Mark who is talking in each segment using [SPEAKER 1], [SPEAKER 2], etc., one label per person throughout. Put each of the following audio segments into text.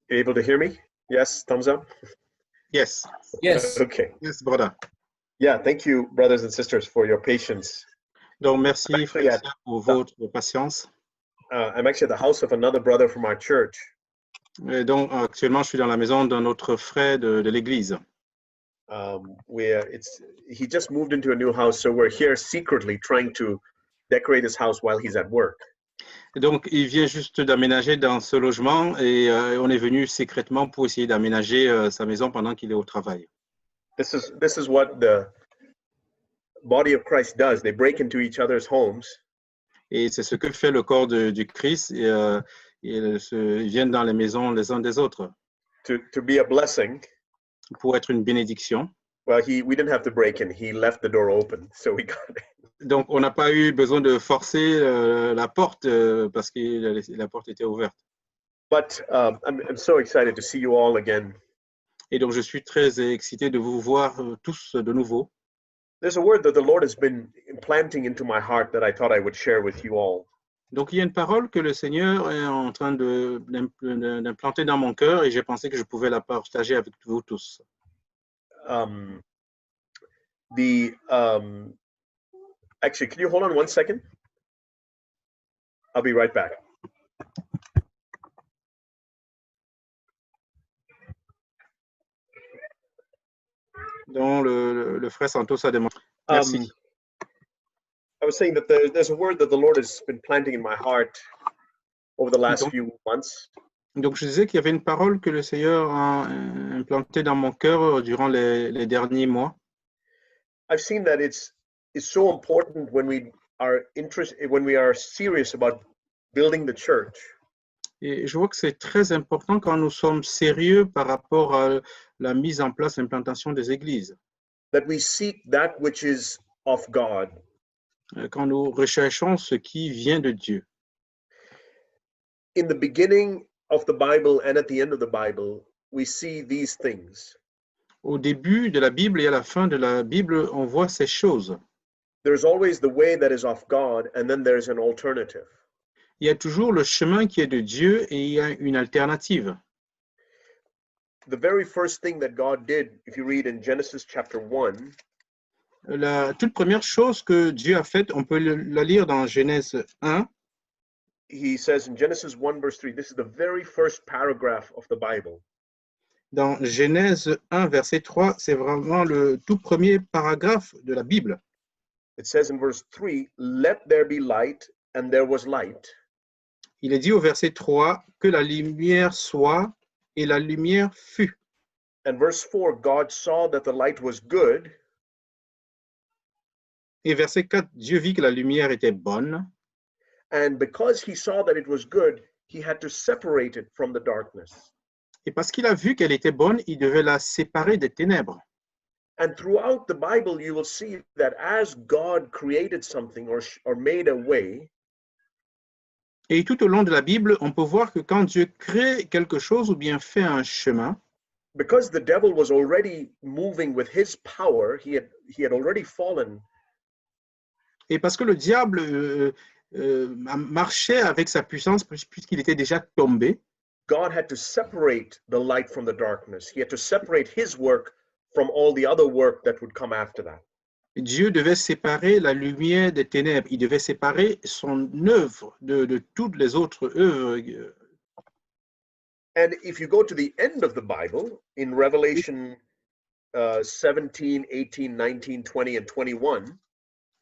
[SPEAKER 1] Able to hear me? Yes, thumbs up.
[SPEAKER 2] Yes.
[SPEAKER 3] Yes.
[SPEAKER 1] Okay.
[SPEAKER 2] Yes, brother.
[SPEAKER 1] Yeah, thank you, brothers and sisters, for your patience.
[SPEAKER 2] Donc, merci,
[SPEAKER 1] Actually,
[SPEAKER 2] frères et sœurs, pour votre patience.
[SPEAKER 1] I'm actually at the house of another brother from our church.
[SPEAKER 2] Et donc, actuellement, je suis dans la maison d'un autre frère de l'église.
[SPEAKER 1] He just moved into a new house, so we're here secretly trying to decorate his house while he's at work.
[SPEAKER 2] Et donc, il vient juste d'aménager dans ce logement et on est venu secrètement pour essayer d'aménager sa maison pendant qu'il est au travail.
[SPEAKER 1] This is what the body of Christ does. They break into each other's homes.
[SPEAKER 2] Et c'est ce que fait le corps du Christ. Et, ils viennent dans les maisons les uns des autres
[SPEAKER 1] to be a blessing.
[SPEAKER 2] Pour être une bénédiction.
[SPEAKER 1] Well, we didn't have to break in. He left the door open, so we got it.
[SPEAKER 2] Donc, on n'a pas eu besoin de forcer la porte parce que la porte était ouverte.
[SPEAKER 1] But I'm so excited to see you all again.
[SPEAKER 2] Et donc, je suis très excité de vous voir tous de nouveau.
[SPEAKER 1] There's a word that the Lord has been implanting into my heart that I thought I would share with you all.
[SPEAKER 2] Donc, il y a une parole que le Seigneur est en train d'implanter dans mon cœur et j'ai pensé que je pouvais la partager avec vous tous.
[SPEAKER 1] Actually, can you hold on one second? I'll be right back.
[SPEAKER 2] Donc, le frère Santos a demandé. Merci.
[SPEAKER 1] I was saying that there's a word that the Lord has been planting in my heart over the last few months.
[SPEAKER 2] Donc, je disais qu'il y avait une parole que le Seigneur a implantée dans mon cœur durant les derniers mois.
[SPEAKER 1] I've seen that it's so important when we are serious about building the church.
[SPEAKER 2] Et je vois que c'est très important quand nous sommes sérieux par rapport à la mise en place, l'implantation des églises.
[SPEAKER 1] That we seek that which is of God.
[SPEAKER 2] Quand nous recherchons ce qui vient de Dieu.
[SPEAKER 1] In the beginning of the Bible and at the end of the Bible, we see these things.
[SPEAKER 2] Au début de la Bible et à la fin de la Bible, on voit ces choses.
[SPEAKER 1] There's always the way that is of God, and then there's an alternative.
[SPEAKER 2] Il y a toujours le chemin qui est de Dieu et il y a une alternative.
[SPEAKER 1] The very first thing that God did, if you read in Genesis chapter 1,
[SPEAKER 2] la toute première chose que Dieu a faite, on peut la lire dans Genèse 1.
[SPEAKER 1] He says in Genesis 1 verse 3, this is the very first paragraph of the Bible.
[SPEAKER 2] Dans Genèse 1 verset 3, c'est vraiment le tout premier paragraphe de la Bible.
[SPEAKER 1] It says in verse 3, let there be light, and there was light.
[SPEAKER 2] Il est dit au verset 3 que la lumière soit et la lumière fut.
[SPEAKER 1] And verse 4, God saw that the light was good.
[SPEAKER 2] Et verset 4, Dieu vit que la lumière était bonne.
[SPEAKER 1] And because he saw that it was good, he had to separate it from the darkness.
[SPEAKER 2] Et parce qu'il a vu qu'elle était bonne, il devait la séparer des ténèbres.
[SPEAKER 1] And throughout the Bible, you will see that as God created something or made a way,
[SPEAKER 2] et tout au long de la Bible, on peut voir que quand Dieu crée quelque chose ou bien fait un chemin,
[SPEAKER 1] because the devil was already moving with his power, he had already fallen.
[SPEAKER 2] Et parce que le diable marchait avec sa puissance puisqu'il était déjà tombé,
[SPEAKER 1] God had to separate the light from the darkness. He had to separate his work from all the other work that would come after that.
[SPEAKER 2] Dieu devait séparer la lumière des ténèbres. Il devait séparer son œuvre de toutes les autres œuvres.
[SPEAKER 1] And if you go to the end of the Bible, in Revelation 17, 18, 19, 20, and 21,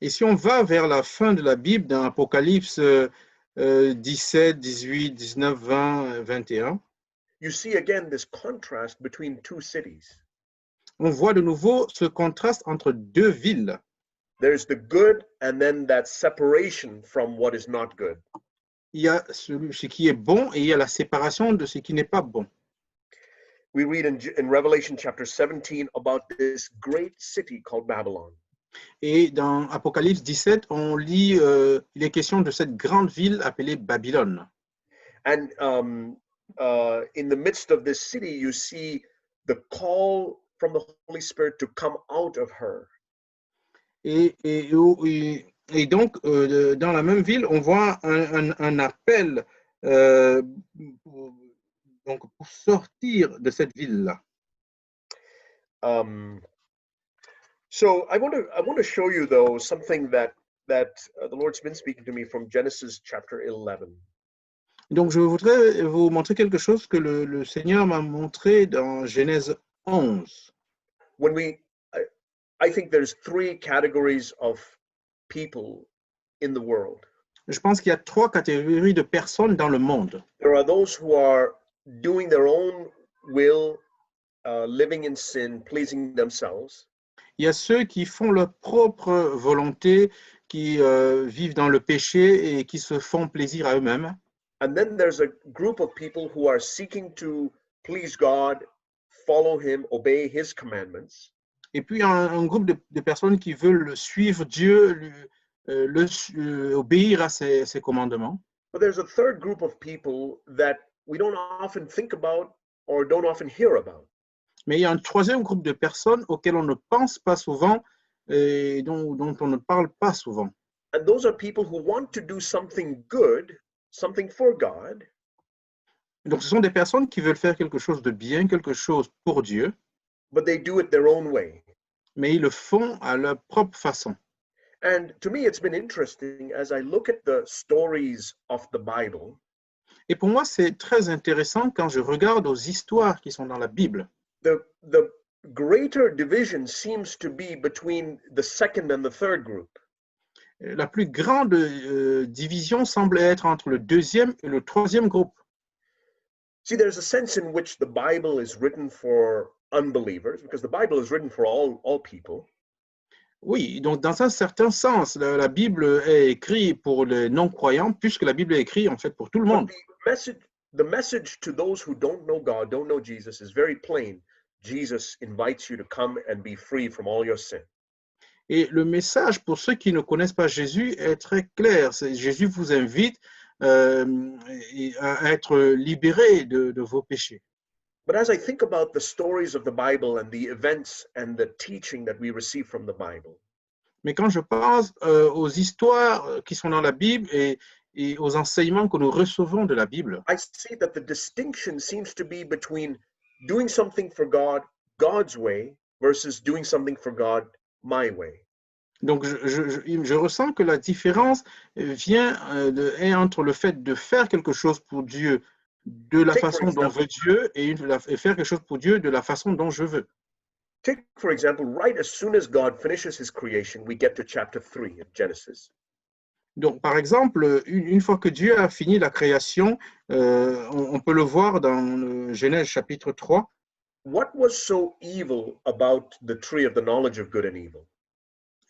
[SPEAKER 2] et si on va vers la fin de la Bible, dans Apocalypse 17, 18, 19, 20, 21,
[SPEAKER 1] you see again this contrast between two cities.
[SPEAKER 2] On voit de nouveau ce contraste entre deux villes.
[SPEAKER 1] There's the good and then that separation from what is not good.
[SPEAKER 2] Il y a ce qui est bon et il y a la séparation de ce qui n'est pas bon.
[SPEAKER 1] We read in Revelation chapter 17 about this great city called Babylon.
[SPEAKER 2] Et dans Apocalypse 17, on lit il est question de cette grande ville appelée Babylone.
[SPEAKER 1] And in the midst of this city, you see the call from the Holy Spirit to come out of her.
[SPEAKER 2] Et donc, dans la même ville, on voit un appel donc, pour sortir de cette ville-là.
[SPEAKER 1] So I want to show you though something that the Lord's been speaking to me from Genesis chapter 11.
[SPEAKER 2] Donc, je voudrais vous montrer quelque chose que le Seigneur m'a montré dans Genèse 11.
[SPEAKER 1] When I think there's three categories of people in the world.
[SPEAKER 2] Je pense qu'il y a 3 catégories de personnes dans le monde.
[SPEAKER 1] There are those who are doing their own will, living in sin, pleasing themselves.
[SPEAKER 2] Il y a ceux qui font leur propre volonté, qui vivent dans le péché et qui se font plaisir à eux-mêmes.
[SPEAKER 1] And then there's a group of people who are seeking to please God, follow Him, obey His commandments.
[SPEAKER 2] Et puis, un groupe de personnes qui veulent suivre Dieu, obéir à ses commandements.
[SPEAKER 1] But there's a third group of people that we don't often think about or don't often hear about.
[SPEAKER 2] Mais il y a un troisième groupe de personnes auxquelles on ne pense pas souvent et dont on ne parle pas souvent.
[SPEAKER 1] And those are people who want to do something good, something for God,
[SPEAKER 2] Donc, ce sont des personnes qui veulent faire quelque chose de bien, quelque chose pour Dieu,
[SPEAKER 1] but they do it their own way.
[SPEAKER 2] mais ils le font à leur propre façon.
[SPEAKER 1] And to me, it's been interesting as I look at the stories of the Bible.
[SPEAKER 2] Et pour moi, c'est très intéressant quand je regarde aux histoires qui sont dans la Bible.
[SPEAKER 1] The greater division seems to be between the second and the third group.
[SPEAKER 2] La plus grande division semble être entre le deuxième et le troisième groupe.
[SPEAKER 1] See, there's a sense in which the Bible is written for unbelievers, because the Bible is written for all people.
[SPEAKER 2] Oui, donc dans un certain sens, la Bible est écrite pour les non-croyants, puisque la Bible est écrite en fait pour tout le monde.
[SPEAKER 1] The message to those who don't know God, don't know Jesus, is very plain. Jesus invites you to come and be free from all your sin.
[SPEAKER 2] Et le message pour ceux qui ne connaissent pas Jésus est très clair. Jésus vous invite à être libéré de vos péchés.
[SPEAKER 1] But as I think about the stories of the Bible and the events and the teaching that we receive from the Bible,
[SPEAKER 2] Mais quand je pense aux histoires qui sont dans la Bible et aux enseignements que nous recevons de la Bible,
[SPEAKER 1] I see that the distinction seems to be between doing something for God, God's way, versus doing something for God, my way.
[SPEAKER 2] donc je ressens que la différence vient est entre le fait de faire quelque chose pour Dieu de la façon dont veut Dieu et faire quelque chose pour Dieu de la façon dont je veux.
[SPEAKER 1] Take, for example, right as soon as God finishes his creation, we get to chapter 3 of Genesis.
[SPEAKER 2] Donc, par exemple, une fois que Dieu a fini la création, on peut le voir dans Genèse chapitre 3.
[SPEAKER 1] What was so evil about the tree of the knowledge of good and evil?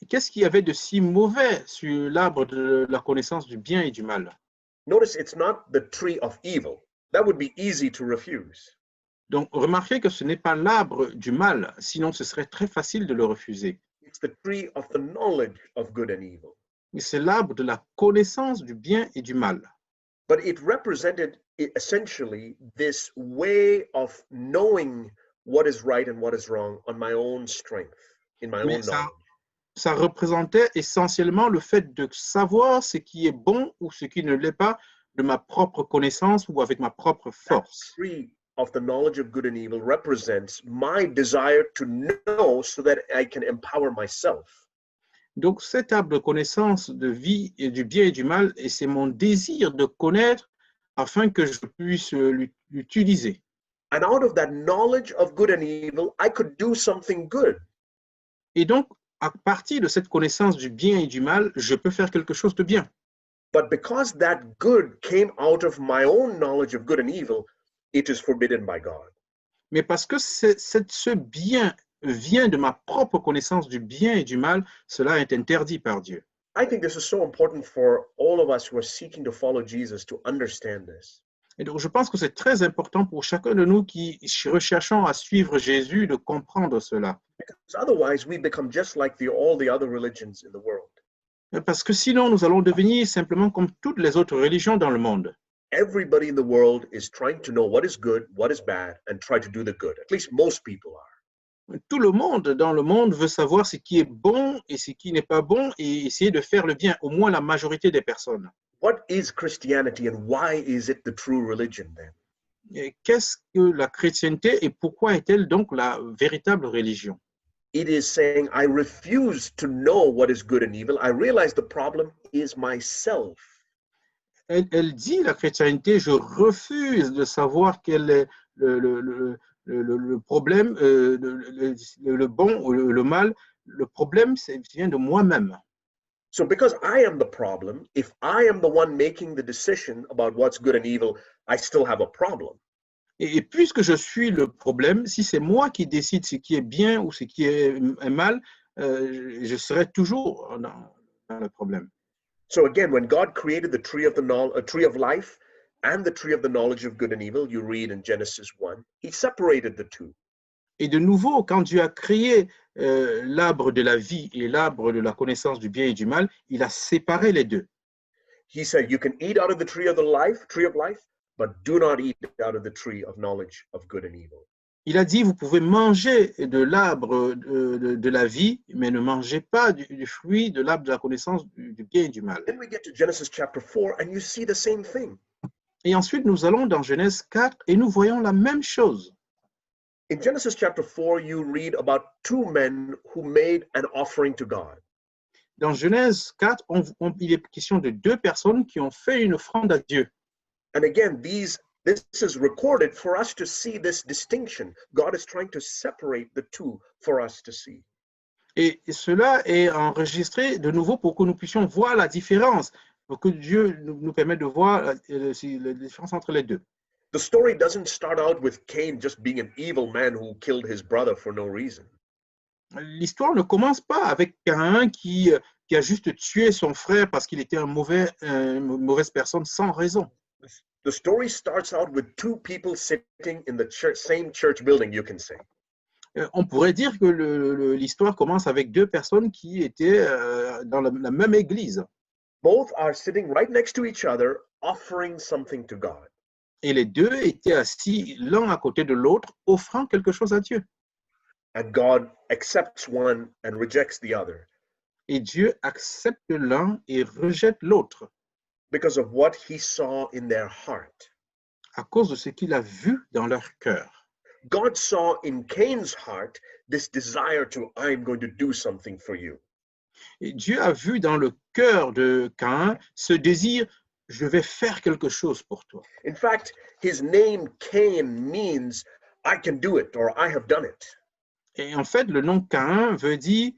[SPEAKER 2] Qu'est-ce qu'il y avait de si mauvais sur l'arbre de la connaissance du bien et du mal?
[SPEAKER 1] Notice it's not the tree of evil. That would be easy to refuse.
[SPEAKER 2] Donc, remarquez que ce n'est pas l'arbre du mal, sinon ce serait très facile de le refuser.
[SPEAKER 1] It's the tree of the knowledge of good and evil.
[SPEAKER 2] Mais c'est l'arbre de la connaissance du bien et du mal.
[SPEAKER 1] But it represented essentially this way of knowing what is right and what is wrong on my own strength, in my own knowledge.
[SPEAKER 2] Ça représentait essentiellement le fait de savoir ce qui est bon ou ce qui ne l'est pas de ma propre connaissance ou avec ma propre force.
[SPEAKER 1] That tree of the knowledge of good and evil represents my desire to know so that I can empower myself.
[SPEAKER 2] Donc, cet arbre de connaissance de vie et du bien et du mal, et c'est mon désir de connaître afin que je puisse l'utiliser.
[SPEAKER 1] And out of that knowledge of good and evil, I could do something good.
[SPEAKER 2] Et donc, à partir de cette connaissance du bien et du mal, je peux faire quelque chose de bien.
[SPEAKER 1] But because that good came out of my own knowledge of good and evil, it is forbidden by God.
[SPEAKER 2] Mais parce que ce bien vient de ma propre connaissance du bien et du mal, cela est interdit par Dieu.
[SPEAKER 1] I think this is so important for all of us who are seeking to follow Jesus to understand this.
[SPEAKER 2] Et donc, je pense que c'est très important pour chacun de nous qui recherchons à suivre Jésus de comprendre cela.
[SPEAKER 1] Because otherwise, we become just like all the other religions in the world.
[SPEAKER 2] Parce que sinon, nous allons devenir simplement comme toutes les autres religions dans le monde.
[SPEAKER 1] Everybody in the world is trying to know what is good, what is bad, and try to do the good. At least most people are.
[SPEAKER 2] Tout le monde dans le monde veut savoir ce qui est bon et ce qui n'est pas bon et essayer de faire le bien, au moins la majorité des personnes.
[SPEAKER 1] What is Christianity and why is it the true religion then?
[SPEAKER 2] Et qu'est-ce que la chrétienté et pourquoi est-elle donc la véritable religion?
[SPEAKER 1] It is saying, I refuse to know what is good and evil. I realize the problem is myself.
[SPEAKER 2] Elle dit, la chrétienté, je refuse de savoir quel est le problème, le bon ou le mal. Le problème, vient de moi-même.
[SPEAKER 1] So, because I am the problem, if I am the one making the decision about what's good and evil, I still have a problem.
[SPEAKER 2] Et puisque je suis le problème, si c'est moi qui décide ce qui est bien ou ce qui est mal, je serai toujours dans le problème.
[SPEAKER 1] So again, when God created the tree of tree of life and the tree of the knowledge of good and evil, you read in Genesis 1, he separated the two.
[SPEAKER 2] Et de nouveau, quand Dieu a créé l'arbre de la vie et l'arbre de la connaissance du bien et du mal, il a séparé les deux.
[SPEAKER 1] He said, you can eat out of the tree of life, but do not eat out of the tree of knowledge of good and evil.
[SPEAKER 2] Il a dit, vous pouvez manger de l'arbre de la vie, mais ne mangez pas du fruit de l'arbre de la connaissance du bien et du mal.
[SPEAKER 1] Then we get to Genesis chapter 4, and you see the same thing.
[SPEAKER 2] Et ensuite, nous allons dans Genèse 4 et nous voyons la même chose.
[SPEAKER 1] In Genesis chapter 4, you read about two men who made an offering to God.
[SPEAKER 2] Dans Genèse 4, il est question de deux personnes qui ont fait une offrande à Dieu.
[SPEAKER 1] And again, this is recorded for us to see this distinction. God is trying to separate the two for us to see.
[SPEAKER 2] Et cela est enregistré de nouveau pour que nous puissions voir la différence, pour que Dieu nous permette de voir la différence entre les deux.
[SPEAKER 1] The story doesn't start out with Cain just being an evil man who killed his brother for no reason.
[SPEAKER 2] L'histoire ne commence pas avec Caïn qui a juste tué son frère parce qu'il était une mauvaise personne sans raison.
[SPEAKER 1] The story starts out with two people sitting in the same church building, you can say.
[SPEAKER 2] On pourrait dire que l'histoire commence avec deux personnes qui étaient dans la même église.
[SPEAKER 1] Both are sitting right next to each other, offering something to God.
[SPEAKER 2] Et les deux étaient assis l'un à côté de l'autre, offrant quelque chose à Dieu.
[SPEAKER 1] And God accepts one and rejects the other.
[SPEAKER 2] Et Dieu accepte l'un et rejette l'autre.
[SPEAKER 1] Because of what he saw in their heart.
[SPEAKER 2] À cause de ce qu'il a vu dans leur cœur.
[SPEAKER 1] God saw in Cain's heart this desire to, I'm going to do something for you.
[SPEAKER 2] Et Dieu a vu dans le cœur de Caïn ce désir, je vais faire quelque chose pour toi.
[SPEAKER 1] In fact, his name Cain means I can do it or I have done it.
[SPEAKER 2] Et en fait, le nom Caïn veut dire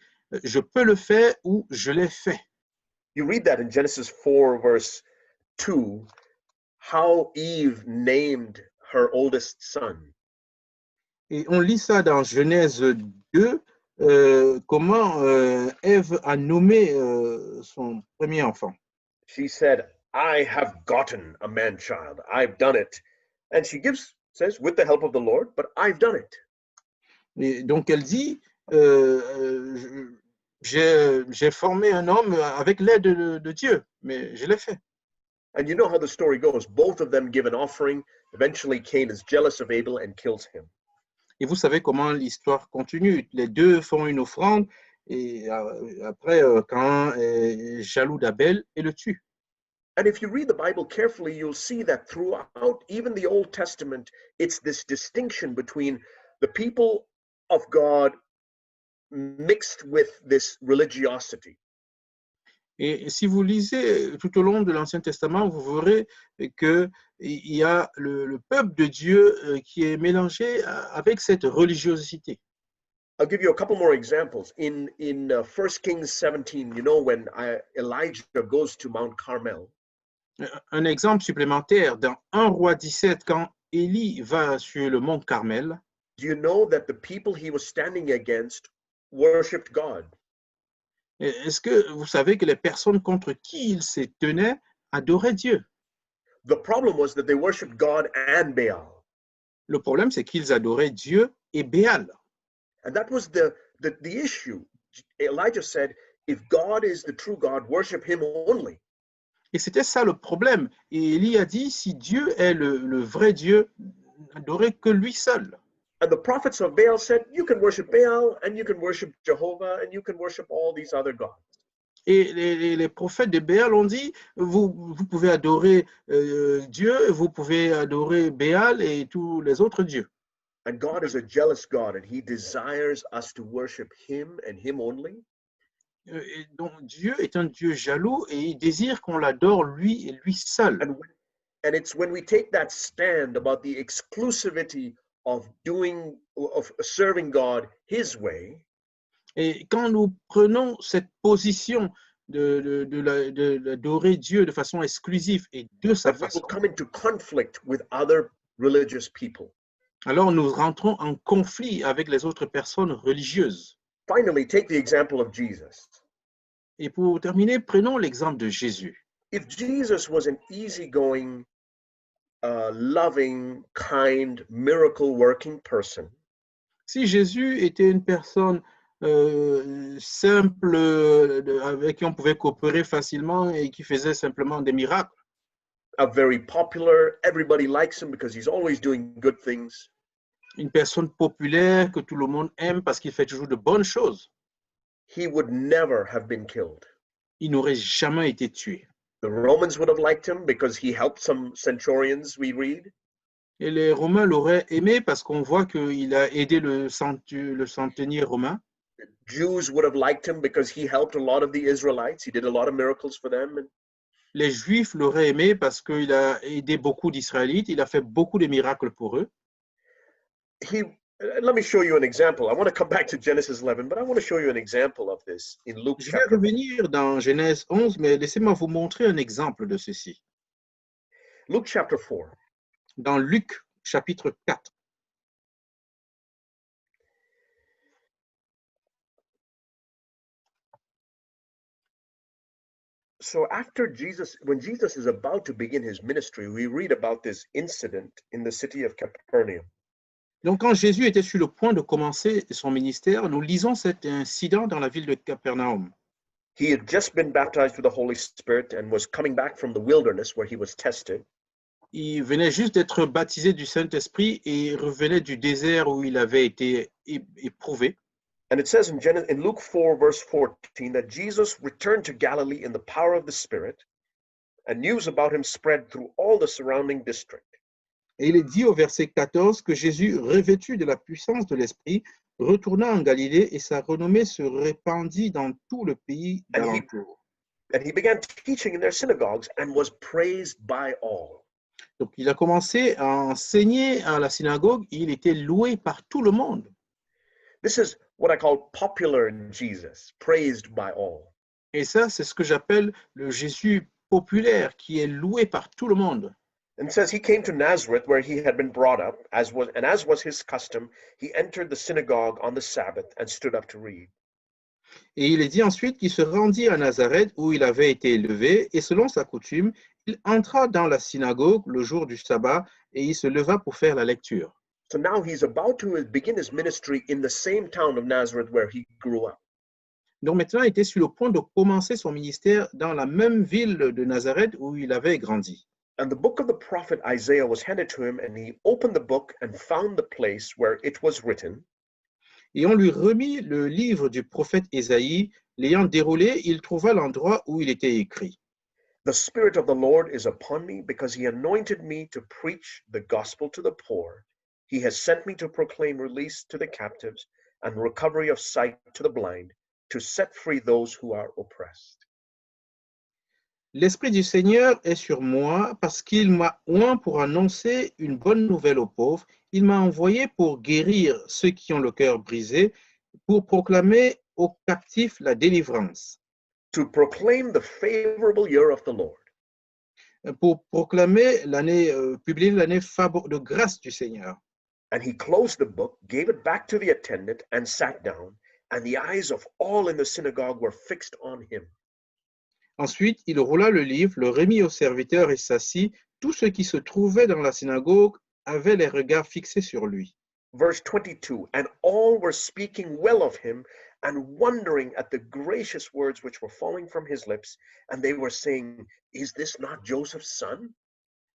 [SPEAKER 2] je peux le faire ou je l'ai fait.
[SPEAKER 1] You read that in Genesis 4 verse 2, how Eve named her oldest son.
[SPEAKER 2] Et on lit ça dans Genèse 2, comment Ève a nommé son premier enfant.
[SPEAKER 1] She said, I have gotten a man-child. I've done it. And she says, with the help of the Lord, but I've done it.
[SPEAKER 2] Et donc elle dit, j'ai formé un homme avec l'aide de Dieu, mais je l'ai fait.
[SPEAKER 1] And you know how the story goes. Both of them give an offering. Eventually, Cain is jealous of Abel and kills him.
[SPEAKER 2] Et vous savez comment l'histoire continue. Les deux font une offrande et après, Caïn est jaloux d'Abel et le tue.
[SPEAKER 1] And if you read the Bible carefully, you'll see that throughout even the Old Testament, it's this distinction between the people of God mixed with this religiosity.
[SPEAKER 2] Et si vous lisez tout au long de l'Ancien Testament, vous verrez qu'il y a le peuple de Dieu qui est mélangé avec cette religiosité.
[SPEAKER 1] I'll give you a couple more examples. In 1 Kings 17, you know, when Elijah goes to Mount Carmel.
[SPEAKER 2] Un exemple supplémentaire, dans 1 Roi 17, quand Élie va sur le mont Carmel,
[SPEAKER 1] do you know that the people he was standing against worshipped God?
[SPEAKER 2] Est-ce que vous savez que les personnes contre qui il se tenait adoraient Dieu?
[SPEAKER 1] The problem was that they worshipped God and Baal.
[SPEAKER 2] Le problème, c'est qu'ils adoraient Dieu et Béal.
[SPEAKER 1] And that was the issue. Elijah said, if God is the true God, worship him only.
[SPEAKER 2] Et c'était ça le problème. Et Élie a dit, si Dieu est le vrai Dieu, n'adorez que lui seul.
[SPEAKER 1] And the prophets of Baal said, you can worship Baal, and you can worship Jehovah, and you can worship all these other gods.
[SPEAKER 2] Et les prophètes de Béal ont dit, vous pouvez adorer Dieu, vous pouvez adorer Béal et tous les autres dieux.
[SPEAKER 1] And God is a jealous God, and he desires us to worship him and him only.
[SPEAKER 2] Et donc Dieu est un Dieu jaloux et il désire qu'on l'adore lui et lui seul.
[SPEAKER 1] And it's when we take that stand about the exclusivity of serving God his way,
[SPEAKER 2] Et quand nous prenons cette position d'adorer Dieu de façon exclusive et de sa
[SPEAKER 1] that we
[SPEAKER 2] façon,
[SPEAKER 1] will come into conflict with other religious people.
[SPEAKER 2] alors nous rentrons en conflit avec les autres personnes religieuses.
[SPEAKER 1] Finally, take the example of Jesus.
[SPEAKER 2] Et pour terminer, prenons l'exemple de Jésus.
[SPEAKER 1] If Jesus was an easygoing, loving, kind, miracle-working person,
[SPEAKER 2] Si Jésus était une personne simple, avec qui on pouvait coopérer facilement et qui faisait simplement des miracles,
[SPEAKER 1] very popular, everybody likes him because he's always doing good things,
[SPEAKER 2] une personne populaire que tout le monde aime parce qu'il fait toujours de bonnes choses,
[SPEAKER 1] he would never have been killed.
[SPEAKER 2] il n'aurait jamais été tué.
[SPEAKER 1] The Romans would have liked him because he helped some centurions, we read.
[SPEAKER 2] Et les Romains l'auraient aimé parce qu'on voit qu'il a aidé le centenier romain.
[SPEAKER 1] Jews would have liked him because he helped a lot of the Israelites. He did a lot of miracles for them. And
[SPEAKER 2] Les Juifs l'auraient aimé parce qu'il a aidé beaucoup d'Israélites, il a fait beaucoup de miracles pour eux.
[SPEAKER 1] let me show you an example. I want to come back to Genesis 11, but I want to show you an example of this in Luke
[SPEAKER 2] Je vais
[SPEAKER 1] chapter.
[SPEAKER 2] revenir dans Genèse 11, mais laissez-moi vous montrer un exemple de ceci.
[SPEAKER 1] Luke chapter 4.
[SPEAKER 2] Dans Luc chapitre 4.
[SPEAKER 1] So after when Jesus is about to begin his ministry, we read about this incident in the city of Capernaum.
[SPEAKER 2] Donc, quand Jésus était sur le point de commencer son ministère, nous lisons cet incident dans la ville de Capernaum.
[SPEAKER 1] He had just been baptized with the Holy Spirit and was coming back from the wilderness where he was tested.
[SPEAKER 2] Il venait juste d'être baptisé du Saint-Esprit et revenait du désert où il avait été éprouvé.
[SPEAKER 1] And it says in Luke 4, verse 14, that Jesus returned to Galilee in the power of the Spirit, and news about him spread through all the surrounding district.
[SPEAKER 2] Et il est dit au verset 14 que Jésus, revêtu de la puissance de l'Esprit, retourna en Galilée et sa renommée se répandit dans tout le pays d'alentour.
[SPEAKER 1] And he began teaching in their synagogues and was praised by all.
[SPEAKER 2] Donc, il a commencé à enseigner à la synagogue et il était loué par tout le monde.
[SPEAKER 1] This is what I call popular Jesus, praised by all.
[SPEAKER 2] Et ça, c'est ce que j'appelle le Jésus populaire qui est loué par tout le monde.
[SPEAKER 1] And it says he came to Nazareth where he had been brought up, as was his custom, he entered the synagogue on the Sabbath and stood up to read.
[SPEAKER 2] Et il est dit ensuite qu'il se rendit à Nazareth où il avait été élevé, et selon sa coutume, il entra dans la synagogue le jour du sabbat et il se leva pour faire la lecture.
[SPEAKER 1] So now he's about to begin his ministry in the same town of Nazareth where he grew up.
[SPEAKER 2] Donc maintenant, il était sur le point de commencer son ministère dans la même ville de Nazareth où il avait grandi.
[SPEAKER 1] And the book of the prophet Isaiah was handed to him, and he opened the book and found the place where it was written.
[SPEAKER 2] Et on lui remit le livre du prophète Ésaïe. L'ayant déroulé, il trouva l'endroit où il était écrit.
[SPEAKER 1] The Spirit of the Lord is upon me because he anointed me to preach the gospel to the poor. He has sent me to proclaim release to the captives and recovery of sight to the blind, to set free those who are oppressed.
[SPEAKER 2] L'Esprit du Seigneur est sur moi parce qu'il m'a oint pour annoncer une bonne nouvelle aux pauvres. Il m'a envoyé pour guérir ceux qui ont le cœur brisé, pour proclamer aux captifs la délivrance.
[SPEAKER 1] To proclaim the favorable year of the Lord.
[SPEAKER 2] Pour proclamer publier l'année de grâce du Seigneur.
[SPEAKER 1] And he closed the book, gave it back to the attendant, and sat down, and the eyes of all in the synagogue were fixed on him.
[SPEAKER 2] Ensuite, il roula le livre, le remit au serviteur et s'assit. Tous ceux qui se trouvaient dans la synagogue avaient les regards fixés sur lui.
[SPEAKER 1] Verse 22, and all were speaking well of him and wondering at the gracious words which were falling from his lips, and they were saying, is this not Joseph's son?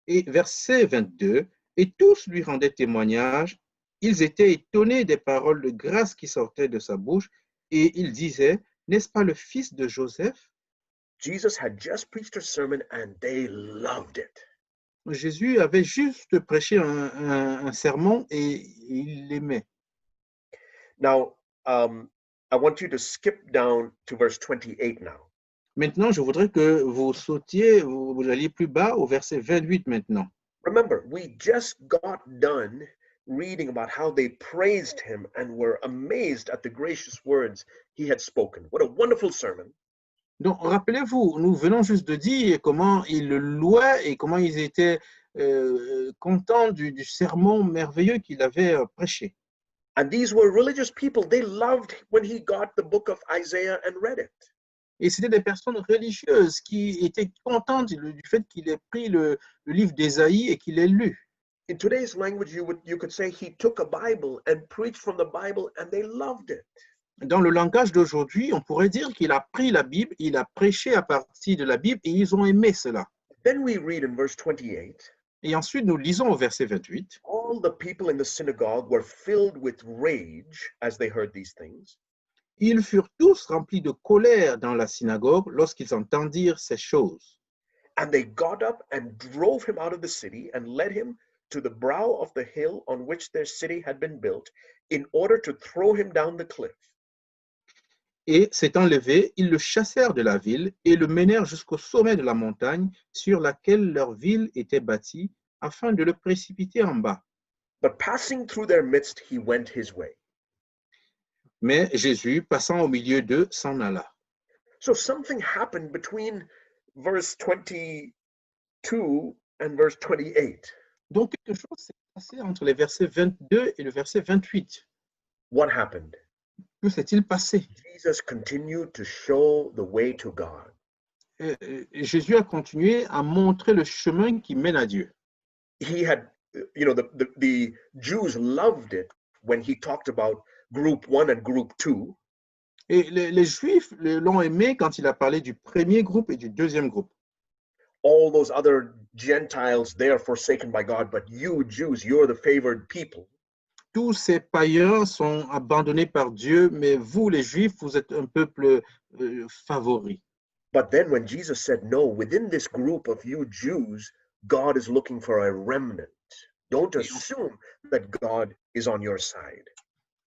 [SPEAKER 2] Et verset 22, et tous lui rendaient témoignage. Ils étaient étonnés des paroles de grâce qui sortaient de sa bouche, et ils disaient, n'est-ce pas le fils de Joseph?
[SPEAKER 1] Jesus had just preached a sermon and they loved it.
[SPEAKER 2] Jésus avait juste prêché un sermon et il l'aimait.
[SPEAKER 1] Now, I want you to skip down to verse 28 now.
[SPEAKER 2] Maintenant, je voudrais que vous sautiez, vous alliez plus bas au verset 28 maintenant.
[SPEAKER 1] Remember, we just got done reading about how they praised him and were amazed at the gracious words he had spoken. What a wonderful sermon.
[SPEAKER 2] Donc, rappelez-vous, nous venons juste de dire comment ils le louaient et comment ils étaient contents du sermon merveilleux qu'il avait prêché.
[SPEAKER 1] And these were religious people. They loved when he got the book of Isaiah and read it.
[SPEAKER 2] Et c'était des personnes religieuses qui étaient contentes du fait qu'il ait pris le livre d'Ésaïe et qu'il l'ait lu.
[SPEAKER 1] In today's language, you could say he took a Bible and preached from the Bible and they loved it.
[SPEAKER 2] Dans le langage d'aujourd'hui, on pourrait dire qu'il a pris la Bible, il a prêché à partir de la Bible et ils ont aimé cela.
[SPEAKER 1] Then we read in verse 28,
[SPEAKER 2] Et ensuite, nous lisons au verset 28.
[SPEAKER 1] all the people in the synagogue were filled with rage as they heard these things.
[SPEAKER 2] Ils furent tous remplis de colère dans la synagogue lorsqu'ils entendirent ces choses.
[SPEAKER 1] And they got up and drove him out of the city and led him to the brow of the hill on which their city had been built, in order to throw him down the cliff.
[SPEAKER 2] Et s'étant levés, ils le chassèrent de la ville et le menèrent jusqu'au sommet de la montagne sur laquelle leur ville était bâtie, afin de le précipiter en bas.
[SPEAKER 1] But passing through their midst, he went his way.
[SPEAKER 2] Mais Jésus, passant au milieu d'eux, s'en alla.
[SPEAKER 1] So something happened between verse 22 and verse 28.
[SPEAKER 2] Donc quelque chose s'est passé entre les versets 22 et le verset 28.
[SPEAKER 1] What happened?
[SPEAKER 2] Que s'est-il passé?
[SPEAKER 1] Jesus continued to show the way to God.
[SPEAKER 2] Jésus a continué à montrer le chemin qui mène à Dieu.
[SPEAKER 1] He had, the Jews loved it when he talked about group 1 and group 2.
[SPEAKER 2] Et les Juifs l'ont aimé quand il a parlé du premier groupe et du deuxième groupe.
[SPEAKER 1] All those other Gentiles, they are forsaken by God, but you Jews, you're the favored people.
[SPEAKER 2] Tous ces païens sont abandonnés par Dieu, mais vous, les Juifs, vous êtes un peuple favori.
[SPEAKER 1] But then when Jesus said, no, within this group of you Jews, God is looking for a remnant. Don't assume that God is on your side.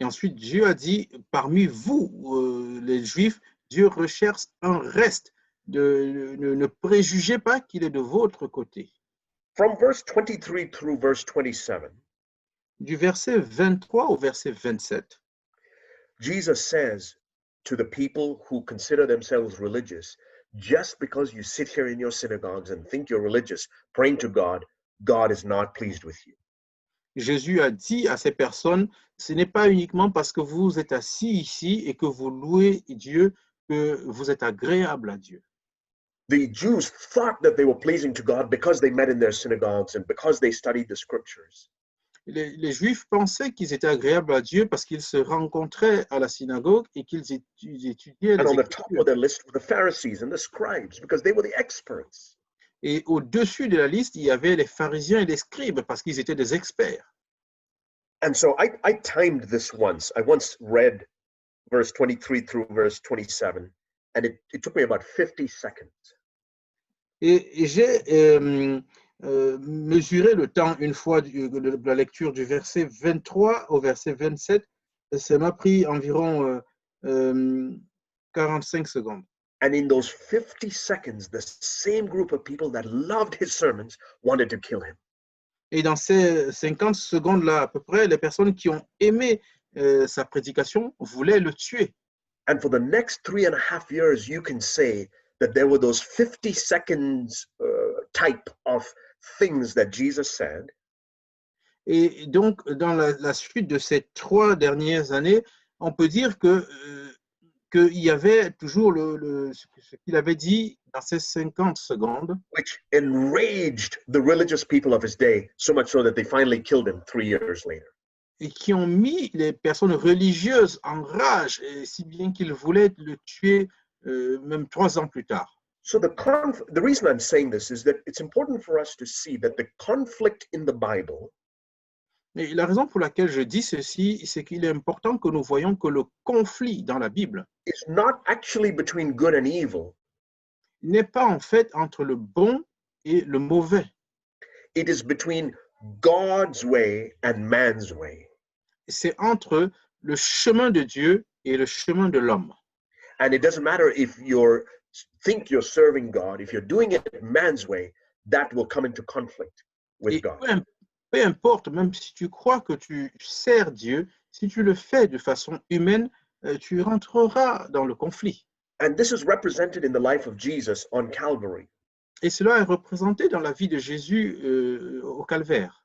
[SPEAKER 2] Et ensuite, Dieu a dit, parmi vous, les Juifs, Dieu recherche un reste. Ne préjugez pas qu'il est de votre côté.
[SPEAKER 1] From verse 23 through verse 27,
[SPEAKER 2] du verset 23 au verset 27,
[SPEAKER 1] Jesus says to the people who consider themselves religious, just because you sit here in your synagogues and think you're religious, praying to God, God is not pleased with you.
[SPEAKER 2] Jésus a dit à ces personnes, ce n'est pas uniquement parce que vous êtes assis ici et que vous louez Dieu que vous êtes agréable à Dieu.
[SPEAKER 1] The Jews thought that they were pleasing to God because they met in their synagogues and because they studied the scriptures.
[SPEAKER 2] Les Juifs pensaient qu'ils étaient agréables à Dieu parce qu'ils se rencontraient à la synagogue et qu'ils étudiaient
[SPEAKER 1] And
[SPEAKER 2] les
[SPEAKER 1] on the top of
[SPEAKER 2] Écritures.
[SPEAKER 1] their list were the Pharisees and the scribes because they were the experts.
[SPEAKER 2] Et au-dessus de la liste, il y avait les pharisiens et les scribes parce qu'ils étaient des experts.
[SPEAKER 1] And so I timed this once. I once read verse 23 through verse 27, and it took me about 50 seconds.
[SPEAKER 2] Et j'ai mesuré le temps une fois de la lecture du verset 23 au verset 27. Ça m'a pris environ 45 secondes.
[SPEAKER 1] And in those 50 seconds, the same group of people that loved his sermons wanted to kill him.
[SPEAKER 2] Et dans ces 50 secondes-là, à peu près, les personnes qui ont aimé sa prédication voulaient le tuer.
[SPEAKER 1] And for the next 3.5 years, you can say that there were those 50 seconds type of things that Jesus said.
[SPEAKER 2] Et donc, dans la suite de ces 3 dernières années, on peut dire qu'il y avait toujours ce qu'il avait dit dans ces 50 secondes,
[SPEAKER 1] Which enraged the religious people of his day, so much so that they finally killed him 3 years later.
[SPEAKER 2] et qui ont mis les personnes religieuses en rage, et si bien qu'ils voulaient le tuer même 3 ans plus tard.
[SPEAKER 1] So the reason I'm saying this is that it's important for us to see that the conflict in the Bible
[SPEAKER 2] Et la raison pour laquelle je dis ceci, c'est qu'il est important que nous voyons que le conflit dans la Bible
[SPEAKER 1] is not actually between good and evil,
[SPEAKER 2] n'est pas en fait entre le bon et le mauvais.
[SPEAKER 1] It is between God's way and man's way.
[SPEAKER 2] C'est entre le chemin de Dieu et le chemin de l'homme.
[SPEAKER 1] And it doesn't matter if you think you're serving God, if you're doing it man's way, that will come into conflict with
[SPEAKER 2] Et
[SPEAKER 1] God.
[SPEAKER 2] peu importe, même si tu crois que tu sers Dieu, si tu le fais de façon humaine, tu rentreras dans le conflit.
[SPEAKER 1] And this is represented in the life of Jesus on Calvary.
[SPEAKER 2] Et cela est représenté dans la vie de Jésus au calvaire.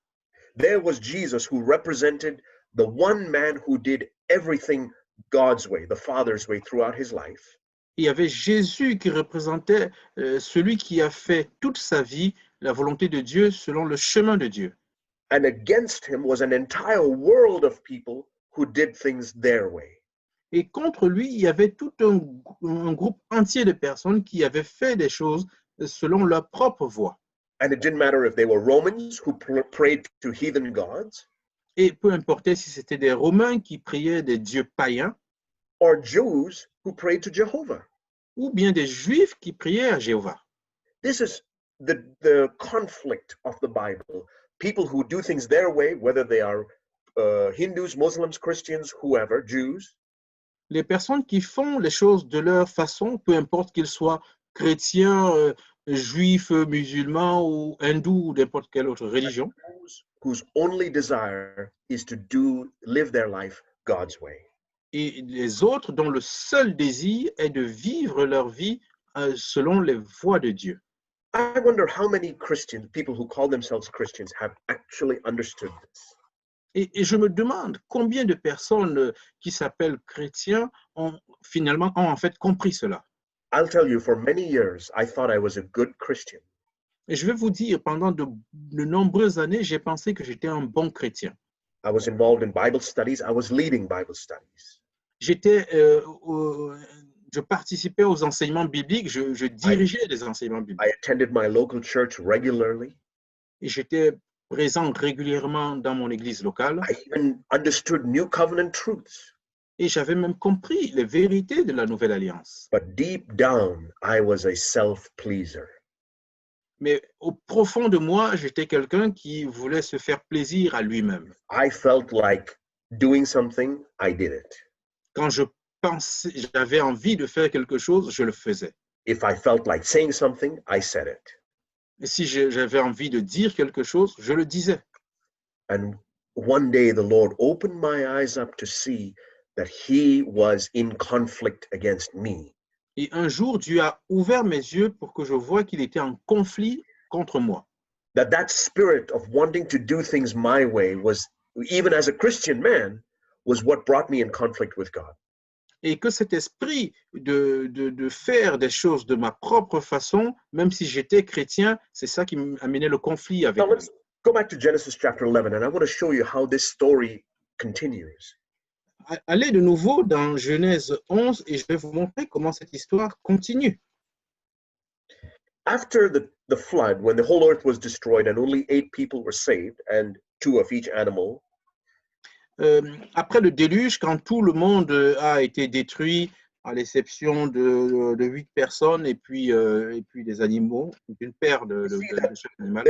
[SPEAKER 1] There was Jesus who represented the one man who did everything God's way, the Father's way, throughout his life.
[SPEAKER 2] Il y avait Jésus qui représentait celui qui a fait toute sa vie la volonté de Dieu selon le chemin de Dieu.
[SPEAKER 1] And against him was an entire world of people who did things their way.
[SPEAKER 2] Et contre lui, il y avait tout un groupe entier de personnes qui avaient fait des choses selon leur propre voie.
[SPEAKER 1] And it didn't matter if they were Romans who prayed to heathen gods,
[SPEAKER 2] Et peu importait si c'était des Romains qui priaient des dieux païens,
[SPEAKER 1] or Jews who prayed to Jehovah.
[SPEAKER 2] ou bien des Juifs qui priaient à Jéhovah.
[SPEAKER 1] This is the conflict of the Bible. People who do things their way, whether they are Hindus, Muslims, Christians, whoever, Jews,
[SPEAKER 2] Les personnes qui font les choses de leur façon, peu importe qu'ils soient chrétiens, juifs, musulmans ou hindous ou n'importe quelle autre religion,
[SPEAKER 1] whose only desire is to live their life God's way.
[SPEAKER 2] et les autres dont le seul désir est de vivre leur vie selon les voies de Dieu.
[SPEAKER 1] I wonder how many Christians, people who call themselves Christians, have actually understood this.
[SPEAKER 2] Et je me demande combien de personnes qui s'appellent chrétiens ont finalement en fait compris cela.
[SPEAKER 1] I'll tell you, for many years, I thought I was a good Christian.
[SPEAKER 2] Et je vais vous dire, pendant de nombreuses années, j'ai pensé que j'étais un bon chrétien.
[SPEAKER 1] I was involved in Bible studies. I was leading Bible studies.
[SPEAKER 2] Je participais aux enseignements bibliques, je dirigeais les enseignements bibliques.
[SPEAKER 1] I attended my local church regularly.
[SPEAKER 2] Et j'étais présent régulièrement dans mon église locale.
[SPEAKER 1] I even understood New Covenant truths.
[SPEAKER 2] Et j'avais même compris les vérités de la Nouvelle Alliance.
[SPEAKER 1] But deep down, I was a self-pleaser.
[SPEAKER 2] Mais au profond de moi, j'étais quelqu'un qui voulait se faire plaisir à lui-même.
[SPEAKER 1] I felt like doing something, I did it.
[SPEAKER 2] Quand j'avais envie de faire quelque chose, je le faisais.
[SPEAKER 1] If I felt like saying something, I said it.
[SPEAKER 2] Et si j'avais envie de dire quelque chose, je le disais.
[SPEAKER 1] And one day the Lord opened my eyes up to see that he was in conflict against me.
[SPEAKER 2] Et un jour, Dieu a ouvert mes yeux pour que je voie qu'il était en conflit contre moi.
[SPEAKER 1] That spirit of wanting to do things my way was, even as a Christian man, was what brought me in conflict with God.
[SPEAKER 2] Et que cet esprit de faire des choses de ma propre façon, même si j'étais chrétien, c'est ça qui amenait le conflit avec
[SPEAKER 1] Now
[SPEAKER 2] lui.
[SPEAKER 1] let's go back to Genesis chapter 11, and I want to show you how this story continues.
[SPEAKER 2] Allez de nouveau dans Genèse 11 et je vais vous montrer comment cette histoire continue.
[SPEAKER 1] After the flood, when the whole earth was destroyed and only 8 people were saved, and 2 of each animal,
[SPEAKER 2] après le déluge, quand tout le monde a été détruit, à l'exception de 8 personnes et puis des animaux, une paire de chaque animal.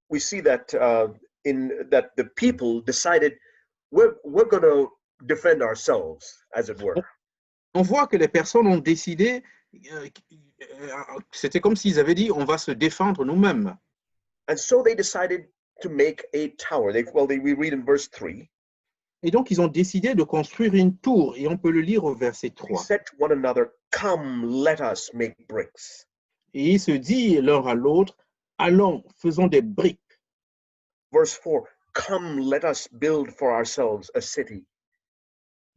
[SPEAKER 1] We see that that the people decided we're going to defend ourselves, as it were.
[SPEAKER 2] On voit que les personnes ont décidé, c'était comme s'ils avaient dit, on va se défendre nous-mêmes.
[SPEAKER 1] And so they decided to make a tower. We read in verse 3.
[SPEAKER 2] Et donc, ils ont décidé de construire une tour, et on peut le lire au verset 3.
[SPEAKER 1] They said to one another, "Come, let us make bricks."
[SPEAKER 2] Et ils se disent l'un à l'autre, allons, faisons des briques.
[SPEAKER 1] Verse 4, "Come, let us build for ourselves a city."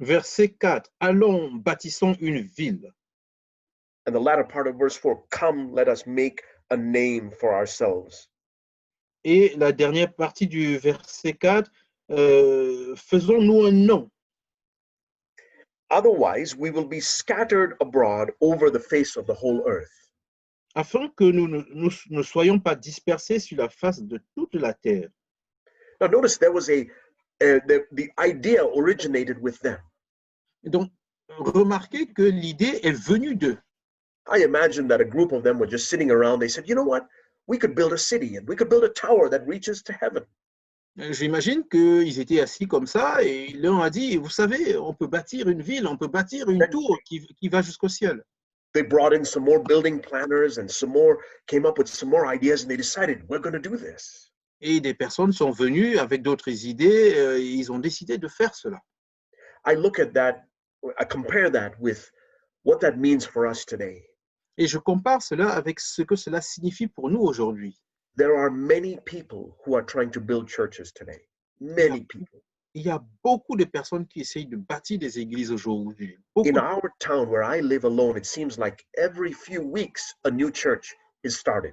[SPEAKER 2] Verset 4, allons, bâtissons une ville.
[SPEAKER 1] And the latter part of verse 4, "Come, let us make a name for ourselves."
[SPEAKER 2] Et la dernière partie du verset 4, faisons-nous un nom.
[SPEAKER 1] Otherwise, we will be scattered abroad over the face of the whole earth.
[SPEAKER 2] Afin que nous ne soyons pas dispersés sur la face de toute la terre.
[SPEAKER 1] Now, notice there was the idea originated with them.
[SPEAKER 2] Et donc, remarquez que l'idée est venue d'eux.
[SPEAKER 1] I imagine that a group of them were just sitting around. They said, you know what? We could build a city and we could build a tower that reaches to heaven.
[SPEAKER 2] J'imagine qu'ils étaient assis comme ça et l'un a dit, vous savez, on peut bâtir une ville, on peut bâtir une
[SPEAKER 1] Then
[SPEAKER 2] tour qui va jusqu'au ciel.
[SPEAKER 1] they brought in some more building planners and some more came up with some more ideas and they decided, we're going to do this.
[SPEAKER 2] Et des personnes sont venues avec d'autres idées et ils ont décidé de faire cela.
[SPEAKER 1] I look at that, I compare that with what that means for us today.
[SPEAKER 2] Et je compare cela avec ce que cela signifie pour nous aujourd'hui.
[SPEAKER 1] There are many people who are trying to build churches today. Many people.
[SPEAKER 2] Il y a beaucoup de personnes qui essayent de bâtir des églises aujourd'hui. Beaucoup.
[SPEAKER 1] In our town where I live alone, it seems like every few weeks a new church is started.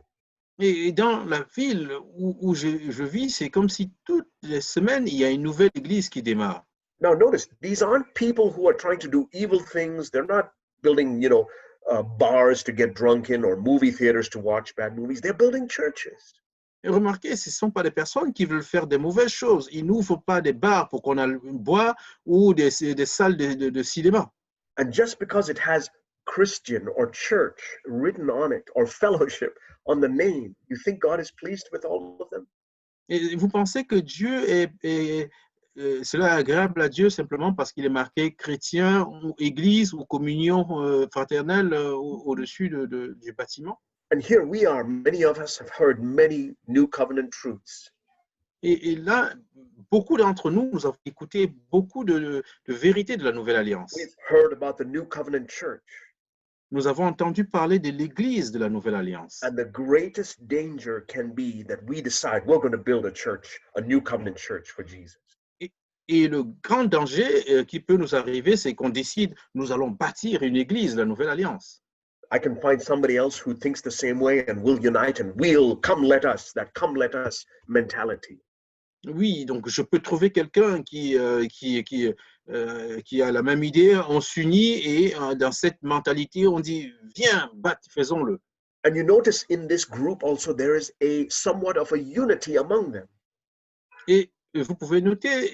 [SPEAKER 2] Et dans la ville où je vis, c'est comme si toutes les semaines, il y a une nouvelle église qui démarre.
[SPEAKER 1] Now notice, these aren't people who are trying to do evil things. They're not building, bars to get drunk in or movie theaters to watch bad movies. They're building churches.
[SPEAKER 2] Et remarquez, ce ne sont pas des personnes qui veulent faire des mauvaises choses. Ils n'ouvrent pas des bars pour qu'on aille boire ou des salles de cinéma.
[SPEAKER 1] And just because it has Christian or church written on it or fellowship on the name, you think God is pleased with all of them?
[SPEAKER 2] Et vous pensez que Dieu cela est agréable à Dieu simplement parce qu'il est marqué chrétien ou église ou communion fraternelle au-dessus du bâtiment?
[SPEAKER 1] And here we are, many of us have heard many new covenant truths.
[SPEAKER 2] Et là, beaucoup d'entre nous, nous avons écouté beaucoup de vérités de la Nouvelle Alliance.
[SPEAKER 1] We've heard about the new covenant church.
[SPEAKER 2] Nous avons entendu parler de l'Église de la Nouvelle Alliance.
[SPEAKER 1] And the greatest danger can be that we decide we're going to build a church, a new covenant church for Jesus.
[SPEAKER 2] Et le grand danger qui peut nous arriver, c'est qu'on décide, nous allons bâtir une Église de la Nouvelle Alliance.
[SPEAKER 1] I can find somebody else who thinks the same way and we'll unite and we'll come let us, that come let us mentality.
[SPEAKER 2] Oui, donc je peux trouver quelqu'un qui a la même idée, on s'unit et dans cette mentalité, on dit, viens, faisons-le.
[SPEAKER 1] And you notice in this group also there is a somewhat of a unity among them.
[SPEAKER 2] Et vous pouvez noter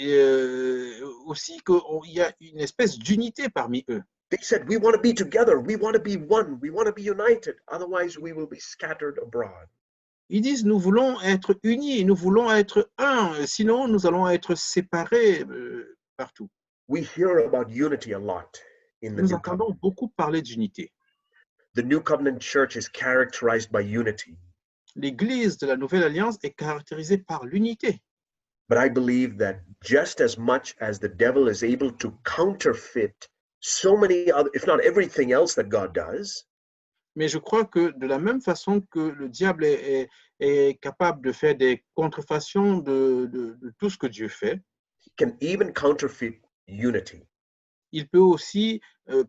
[SPEAKER 2] aussi qu'il y a une espèce d'unité parmi eux.
[SPEAKER 1] They said, we want to be together, we want to be one, we want to be united, otherwise we will be scattered abroad.
[SPEAKER 2] Ils disent, nous voulons être unis, nous voulons être un, sinon nous allons être séparés partout.
[SPEAKER 1] We hear about unity a lot in the
[SPEAKER 2] Nous
[SPEAKER 1] New
[SPEAKER 2] entendons
[SPEAKER 1] Covenant.
[SPEAKER 2] beaucoup parler d'unité.
[SPEAKER 1] The New Covenant church is characterized by unity.
[SPEAKER 2] L'Église de la Nouvelle Alliance est caractérisée par l'unité.
[SPEAKER 1] But I believe that just as much as the devil is able to counterfeit so many other, if not everything else that God does,
[SPEAKER 2] Mais je crois que de la même façon que le diable est capable de faire des contrefactions de tout ce que Dieu fait,
[SPEAKER 1] he can even counterfeit unity.
[SPEAKER 2] il peut aussi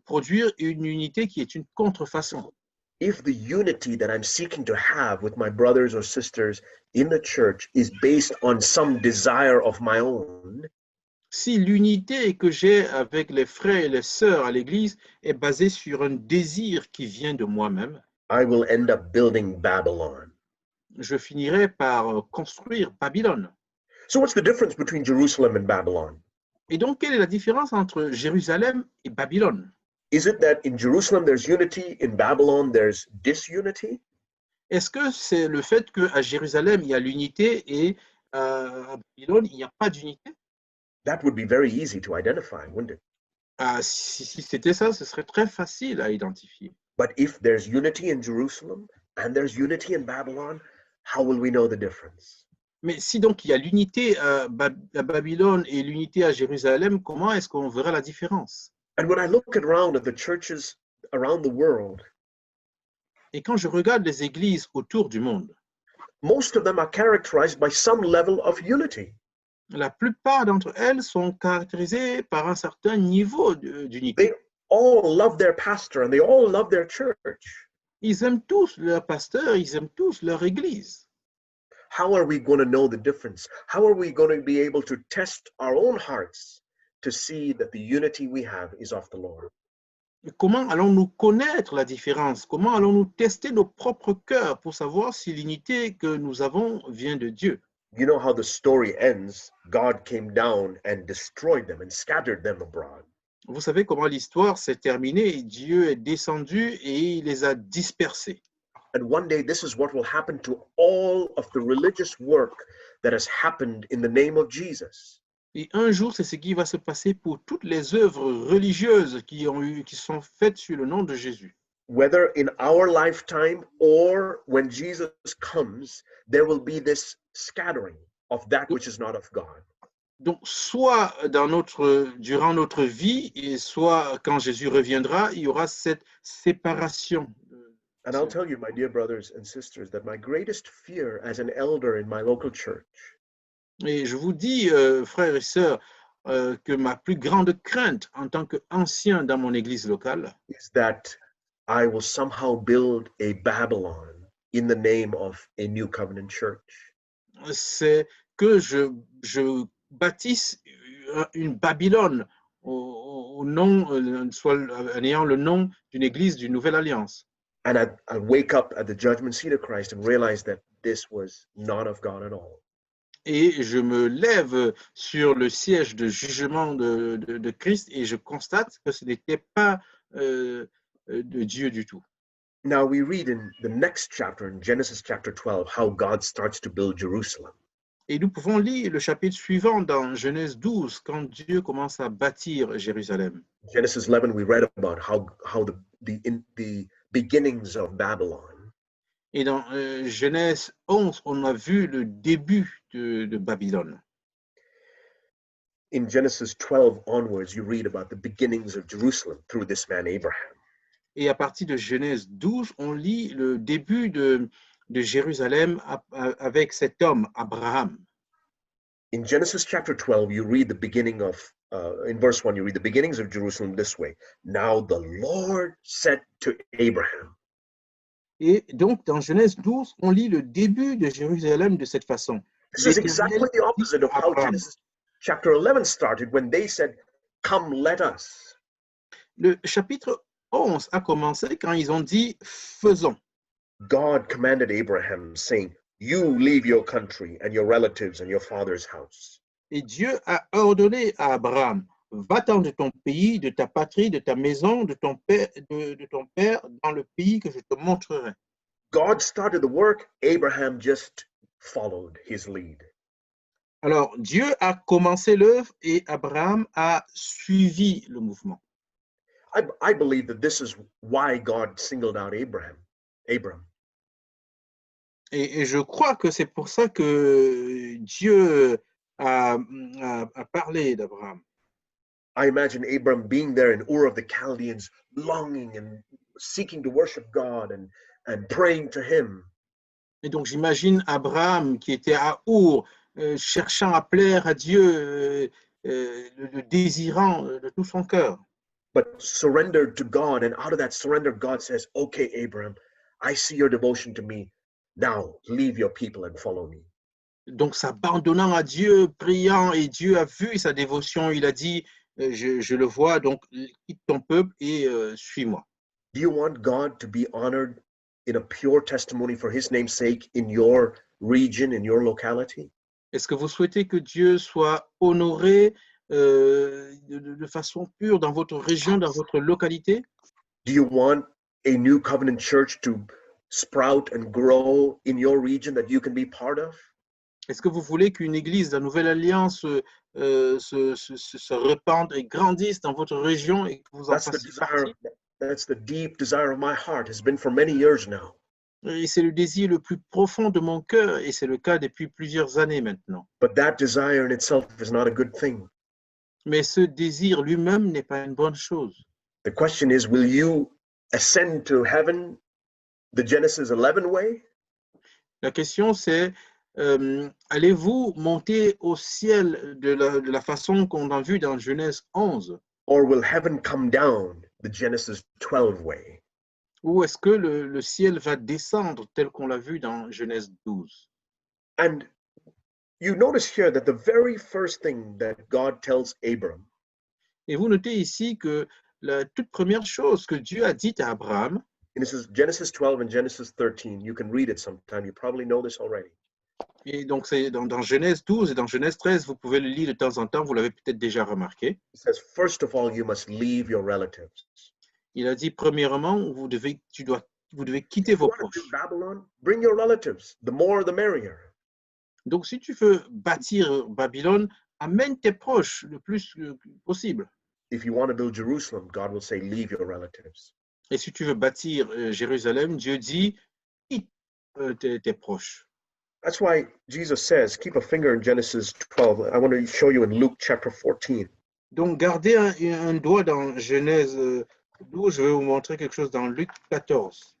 [SPEAKER 2] produire une unité qui est une contrefaçon.
[SPEAKER 1] If the unity that I'm seeking to have with my brothers or sisters in the church is based on some desire of my own,
[SPEAKER 2] Si l'unité que j'ai avec les frères et les sœurs à l'Église est basée sur un désir qui vient de moi-même,
[SPEAKER 1] I will end up building Babylon.
[SPEAKER 2] je finirai par construire Babylone.
[SPEAKER 1] So what's the difference between Jerusalem and Babylon?
[SPEAKER 2] Et donc, quelle est la différence entre Jérusalem et Babylone?
[SPEAKER 1] Is it that in Jerusalem there's unity, in Babylon there's disunity?
[SPEAKER 2] Est-ce que c'est le fait qu'à Jérusalem, il y a l'unité et à Babylone, il n'y a pas d'unité?
[SPEAKER 1] That would be very easy to identify, wouldn't it?
[SPEAKER 2] Si c'était ça, ce serait très facile à identifier.
[SPEAKER 1] But if there's unity in Jerusalem and there's unity in Babylon, how will we know the difference?
[SPEAKER 2] Mais si donc il y a l'unité à Babylone et l'unité à Jérusalem, comment est-ce qu'on verra la différence?
[SPEAKER 1] And when I look around at the churches around the world,
[SPEAKER 2] Et quand je regarde les églises autour du monde,
[SPEAKER 1] most of them are characterized by some level of unity.
[SPEAKER 2] la plupart d'entre elles sont caractérisées par un certain niveau d'unité.
[SPEAKER 1] They all love their pastor and they all love their church.
[SPEAKER 2] Ils aiment tous leur pasteur, ils aiment tous leur église.
[SPEAKER 1] How are we going to know the difference? How are we going to be able to test our own hearts to see that the unity we have is of the Lord?
[SPEAKER 2] Comment allons-nous connaître la différence? Comment allons-nous tester nos propres cœurs pour savoir si l'unité que nous avons vient de Dieu?
[SPEAKER 1] You know how the story ends. God came down and destroyed them and scattered them abroad.
[SPEAKER 2] Vous savez comment l'histoire s'est terminée. Dieu est descendu et il les a dispersés.
[SPEAKER 1] And one day, this is what will happen to all of the religious work that has happened in the name of Jesus.
[SPEAKER 2] Et un jour, c'est ce qui va se passer pour toutes les œuvres religieuses qui sont faites sur le nom de Jésus.
[SPEAKER 1] Whether in our lifetime or when Jesus comes, there will be this scattering of that which is not of God.
[SPEAKER 2] Donc, soit durant notre vie, et soit quand Jésus reviendra, il y aura cette séparation.
[SPEAKER 1] And I'll tell you, my dear brothers and sisters, that my greatest fear as an elder in my local church
[SPEAKER 2] Et je vous dis, frères et sœurs, que ma plus grande crainte en tant qu'ancien dans mon église locale,
[SPEAKER 1] is that I will somehow build a Babylon in the name of a new covenant church.
[SPEAKER 2] c'est que je bâtisse une Babylone au nom, soit en ayant le nom d'une église d'une nouvelle alliance.
[SPEAKER 1] And I'll wake up at the judgment seat of Christ and realize that this was not of God at all.
[SPEAKER 2] Et je me lève sur le siège de jugement de Christ et je constate que ce n'était pas de Dieu du tout.
[SPEAKER 1] Now we read in the next chapter, in Genesis chapter 12, how God starts to build Jerusalem.
[SPEAKER 2] Et nous pouvons lire le chapitre suivant dans Genèse 12, quand Dieu commence à bâtir Jérusalem.
[SPEAKER 1] Genesis 11, we read about how the beginnings of Babylon.
[SPEAKER 2] Et dans Genèse 11, on a vu le début de Babylone.
[SPEAKER 1] In Genesis 12 onwards, you read about the beginnings of Jerusalem through this man Abraham.
[SPEAKER 2] Et à partir de Genèse 12, on lit le début de Jérusalem avec cet homme, Abraham.
[SPEAKER 1] In Genesis chapter 12, you read the beginning of, in verse 1, you read the beginnings of Jerusalem this way. Now the Lord said to Abraham.
[SPEAKER 2] Et donc, dans Genèse 12, on lit le début de Jérusalem de cette façon.
[SPEAKER 1] This is exactly the opposite of how Genesis chapter 11 started when they said, "Come, let us."
[SPEAKER 2] Le chapitre 11 a commencé quand ils ont dit « faisons ».
[SPEAKER 1] God commanded Abraham, saying, "You leave your country and your relatives and your father's house."
[SPEAKER 2] Et Dieu a ordonné à Abraham, va-t'en de ton pays, de ta patrie, de ta maison, de ton père, dans le pays que je te montrerai.
[SPEAKER 1] God started the work, Abraham just followed his lead.
[SPEAKER 2] Alors, Dieu a commencé l'œuvre et Abraham a suivi le mouvement.
[SPEAKER 1] I believe that this is why God singled out Abram.
[SPEAKER 2] Et je crois que c'est pour ça que Dieu a parlé d'Abraham.
[SPEAKER 1] I imagine Abram being there in Ur of the Chaldeans, longing and seeking to worship God and praying to him.
[SPEAKER 2] Et donc j'imagine Abraham qui était à Our, cherchant à plaire à Dieu, le désirant de tout son cœur.
[SPEAKER 1] But surrendered to God, and out of that surrender, God says, "Okay, Abram, I see your devotion to me. Now leave your people and follow me."
[SPEAKER 2] Donc s'abandonnant à Dieu, priant, et Dieu a vu sa dévotion, il a dit, je le vois, donc quitte ton peuple et suis-moi.
[SPEAKER 1] Do you want God to be honored in a pure testimony for his name's sake in your region, in your locality?
[SPEAKER 2] Est-ce que vous souhaitez que Dieu soit honoré de façon pure dans votre région, dans votre localité?
[SPEAKER 1] Do you want a new covenant church to sprout and grow in your region that you can be part of?
[SPEAKER 2] Est-ce que vous voulez qu'une église de la Nouvelle Alliance se répande et grandisse dans votre région et que vous en fassiez partie?
[SPEAKER 1] That's the deep desire of my heart, has been for many years now.
[SPEAKER 2] Et c'est le désir le plus profond de mon cœur, et c'est le cas depuis plusieurs années maintenant.
[SPEAKER 1] But that desire in itself is not a good thing.
[SPEAKER 2] Mais ce désir lui-même n'est pas une bonne chose.
[SPEAKER 1] The question is, will you ascend to heaven the Genesis 11 way?
[SPEAKER 2] La question c'est, allez-vous monter au ciel de la façon qu'on a vu dans Genèse 11?
[SPEAKER 1] Or will heaven come down the Genesis 12 way?
[SPEAKER 2] Ou est-ce que le ciel va descendre tel qu'on l'a vu dans Genèse 12?
[SPEAKER 1] And you notice here that the very first thing that God tells Abram,
[SPEAKER 2] et vous notez ici que la toute première chose que Dieu a dit à Abraham,
[SPEAKER 1] and this is Genesis 12 and Genesis 13, you can read it sometime, you probably know this already.
[SPEAKER 2] Et donc, c'est dans Genèse 12 et dans Genèse 13, vous pouvez le lire de temps en temps, vous l'avez peut-être déjà remarqué.
[SPEAKER 1] It says, first of all, you must leave your relatives.
[SPEAKER 2] Il a dit, premièrement, vous devez quitter
[SPEAKER 1] If you
[SPEAKER 2] vos
[SPEAKER 1] want to build
[SPEAKER 2] proches.
[SPEAKER 1] Babylon, bring your relatives. The more, the merrier.
[SPEAKER 2] Donc, si tu veux bâtir Babylone, amène tes proches le plus possible.
[SPEAKER 1] If you want to build Jerusalem, God will say, leave your relatives.
[SPEAKER 2] Et si tu veux bâtir Jérusalem, Dieu dit, quitte tes proches.
[SPEAKER 1] That's why Jesus says, keep a finger in Genesis 12. I want to show you in Luke chapter 14.
[SPEAKER 2] Donc, gardez un doigt dans Genèse 12. Je vais vous montrer quelque chose dans Luc 14.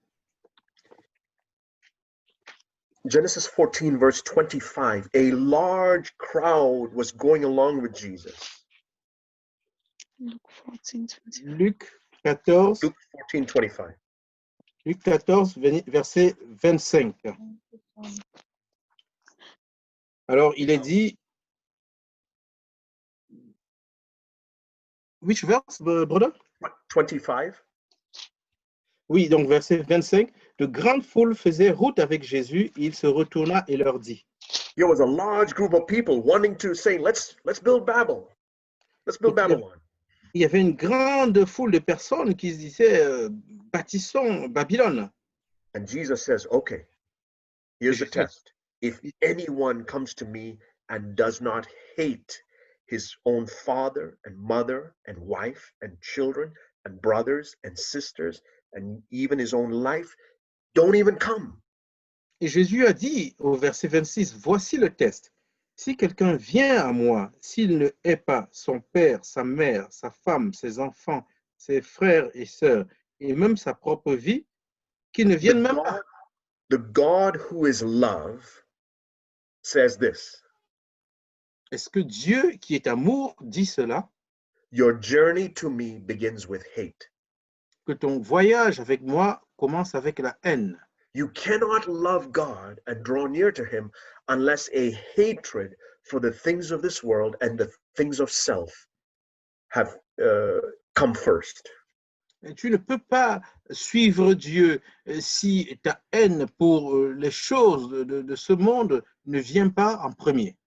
[SPEAKER 1] Genesis 14, verse 25. A large crowd was going along with Jesus.
[SPEAKER 3] Luke 14, 25.
[SPEAKER 2] Luc 14,
[SPEAKER 1] Luke 14, 25.
[SPEAKER 2] Luc 14, verset 25. Alors, il est dit, which verse, brother?
[SPEAKER 1] 25.
[SPEAKER 2] Oui, donc verset 25. De grandes foules faisaient route avec Jésus. Il se retourna et leur dit.
[SPEAKER 1] There was a large group of people wanting to say, let's build Babel. Let's build
[SPEAKER 2] Donc,
[SPEAKER 1] Babylon.
[SPEAKER 2] il y avait une grande foule de personnes qui se disaient, bâtissons Babylone.
[SPEAKER 1] And Jesus says, okay, here's the
[SPEAKER 2] Jesus.
[SPEAKER 1] test. If anyone comes to me and does not hate his own father and mother and wife and children and brothers and sisters and even his own life, don't even come.
[SPEAKER 2] Et Jésus a dit au verset 26, voici le test. Si quelqu'un vient à moi, s'il ne hait pas son père, sa mère, sa femme, ses enfants, ses frères et sœurs, et même sa propre vie, qu'il ne vienne même pas.
[SPEAKER 1] The God who is love says this.
[SPEAKER 2] Est-ce que Dieu, qui est amour, dit cela?
[SPEAKER 1] Your journey to me begins with hate.
[SPEAKER 2] Que ton voyage avec moi commence avec la haine.
[SPEAKER 1] You cannot love God and draw near to him unless a hatred for the things of this world and the things of self have come first.
[SPEAKER 2] Et tu ne peux pas suivre Dieu si ta haine pour les choses de ce monde ne vient pas en premier.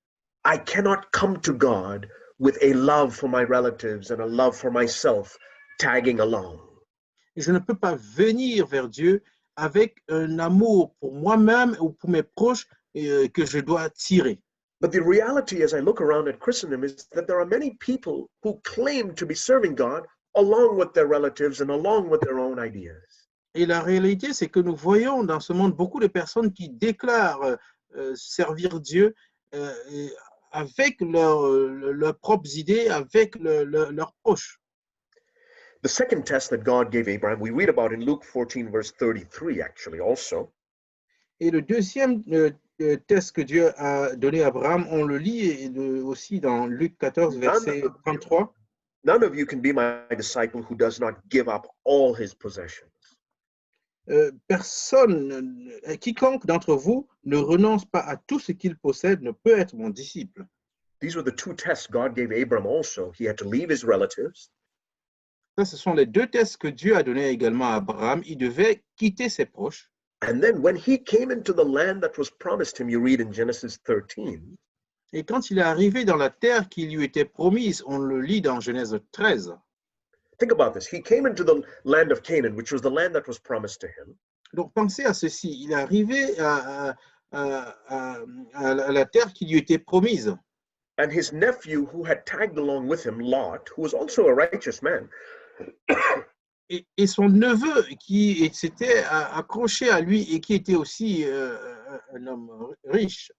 [SPEAKER 1] I cannot come to God with a love for my relatives and a love for myself tagging along.
[SPEAKER 2] Et je ne peux pas venir vers Dieu avec un amour pour moi-même ou pour mes proches que je dois tirer.
[SPEAKER 1] But the reality as I look around at Christendom is that there are many people who claim to be serving God along with their relatives and along with their own ideas.
[SPEAKER 2] Et la réalité, c'est que nous voyons dans ce monde beaucoup de personnes qui déclarent servir Dieu avec leurs propres idées, avec leurs proches.
[SPEAKER 1] The second test that God gave Abraham, we read about in Luke 14, verse 33, actually, also.
[SPEAKER 2] Et le deuxième test que Dieu a donné à Abraham, on le lit aussi dans Luc 14, verset 33.
[SPEAKER 1] None of you can be my disciple who does not give up all his possessions.
[SPEAKER 2] Quiconque d'entre vous ne renonce pas à tout ce qu'il possède ne peut être mon disciple.
[SPEAKER 1] These were the two tests God gave Abram also. He had to leave his relatives.
[SPEAKER 2] Ça, ce sont les deux tests que Dieu a donnés également à Abraham. Il devait quitter ses proches.
[SPEAKER 1] And then when he came into the land that was promised him, you read in Genesis 13.
[SPEAKER 2] Et quand il est arrivé dans la terre qui lui était promise, on le lit dans Genèse 13.
[SPEAKER 1] Think about this. He came into the land of Canaan, which was the land that was promised to him.
[SPEAKER 2] Donc pensez à ceci. Il est arrivé à la terre qui lui était promise.
[SPEAKER 1] And his nephew, who had tagged along with him, Lot, who was also a righteous man,
[SPEAKER 2] et son neveu qui s'était accroché à lui et qui était aussi un homme riche.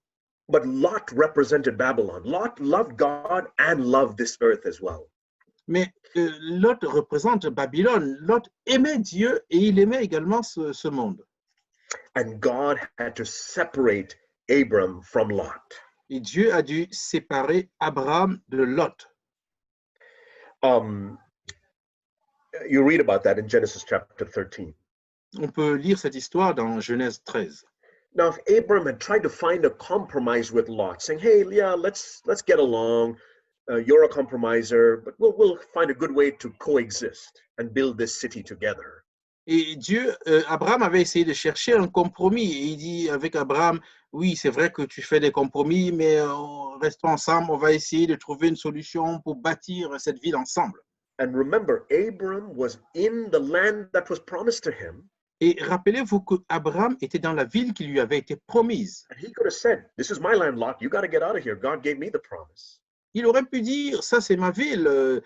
[SPEAKER 1] But Lot represented Babylon. Lot loved God and loved this earth as well.
[SPEAKER 2] Mais Lot représente Babylone. Lot aimait Dieu et il aimait également ce monde.
[SPEAKER 1] And God had to separate Abram from Lot.
[SPEAKER 2] Et Dieu a dû séparer Abraham de Lot.
[SPEAKER 1] You read about that in Genesis chapter 13.
[SPEAKER 2] On peut lire cette histoire dans Genèse 13.
[SPEAKER 1] Now, if Abram had tried to find a compromise with Lot, saying, "Hey, yeah, let's get along. You're a compromiser, but we'll find a good way to coexist and build this city together."
[SPEAKER 2] Et Dieu, Abraham avait essayé de chercher un compromis. Et il dit avec Abraham, oui, c'est vrai que tu fais des compromis, mais restons ensemble, on va essayer de trouver une solution pour bâtir cette ville ensemble.
[SPEAKER 1] And remember, Abram was in the land that was promised to him.
[SPEAKER 2] Et rappelez-vous que Abraham était dans la ville qui lui avait été promise.
[SPEAKER 1] And he could have said, this is my land, Lot. You got to get out of here. God gave me the promise.
[SPEAKER 2] Il aurait pu dire, ça c'est ma ville,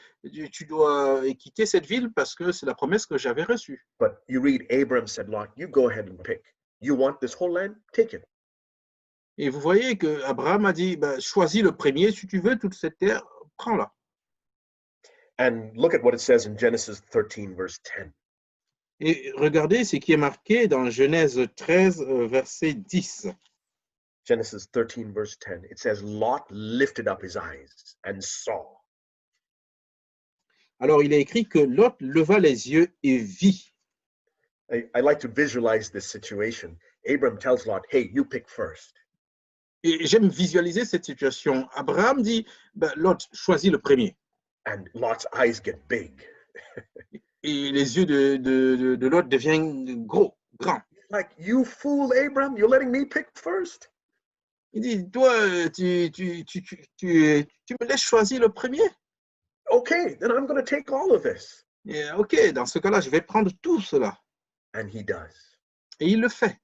[SPEAKER 2] tu dois quitter cette ville parce que c'est la promesse que j'avais reçue.
[SPEAKER 1] But you read, Abram said, Lot, you go ahead and pick. You want this whole land? Take it.
[SPEAKER 2] Et vous voyez que Abraham a dit, bah, choisis le premier, si tu veux toute cette terre, prends-la.
[SPEAKER 1] And look at what it says in Genesis 13, verse 10.
[SPEAKER 2] Et regardez ce qui est marqué dans Genèse 13, verset 10.
[SPEAKER 1] Genesis 13, verse 10. It says, Lot lifted up his eyes and saw.
[SPEAKER 2] Alors, il est écrit que Lot leva les yeux et vit.
[SPEAKER 1] I like to visualize this situation. Abram tells Lot, hey, you pick first.
[SPEAKER 2] Et j'aime visualiser cette situation. Abraham dit, bah, Lot, choisis le premier.
[SPEAKER 1] And Lot's eyes get big.
[SPEAKER 2] Et les yeux de Lot deviennent gros, grands.
[SPEAKER 1] Like, you fool, Abram, you're letting me pick first.
[SPEAKER 2] Il dit, toi, tu me laisses choisir le premier?
[SPEAKER 1] Okay, then I'm going to take all of this.
[SPEAKER 2] Et, ok, dans ce cas-là, je vais prendre tout cela.
[SPEAKER 1] And he does.
[SPEAKER 2] Et il le fait.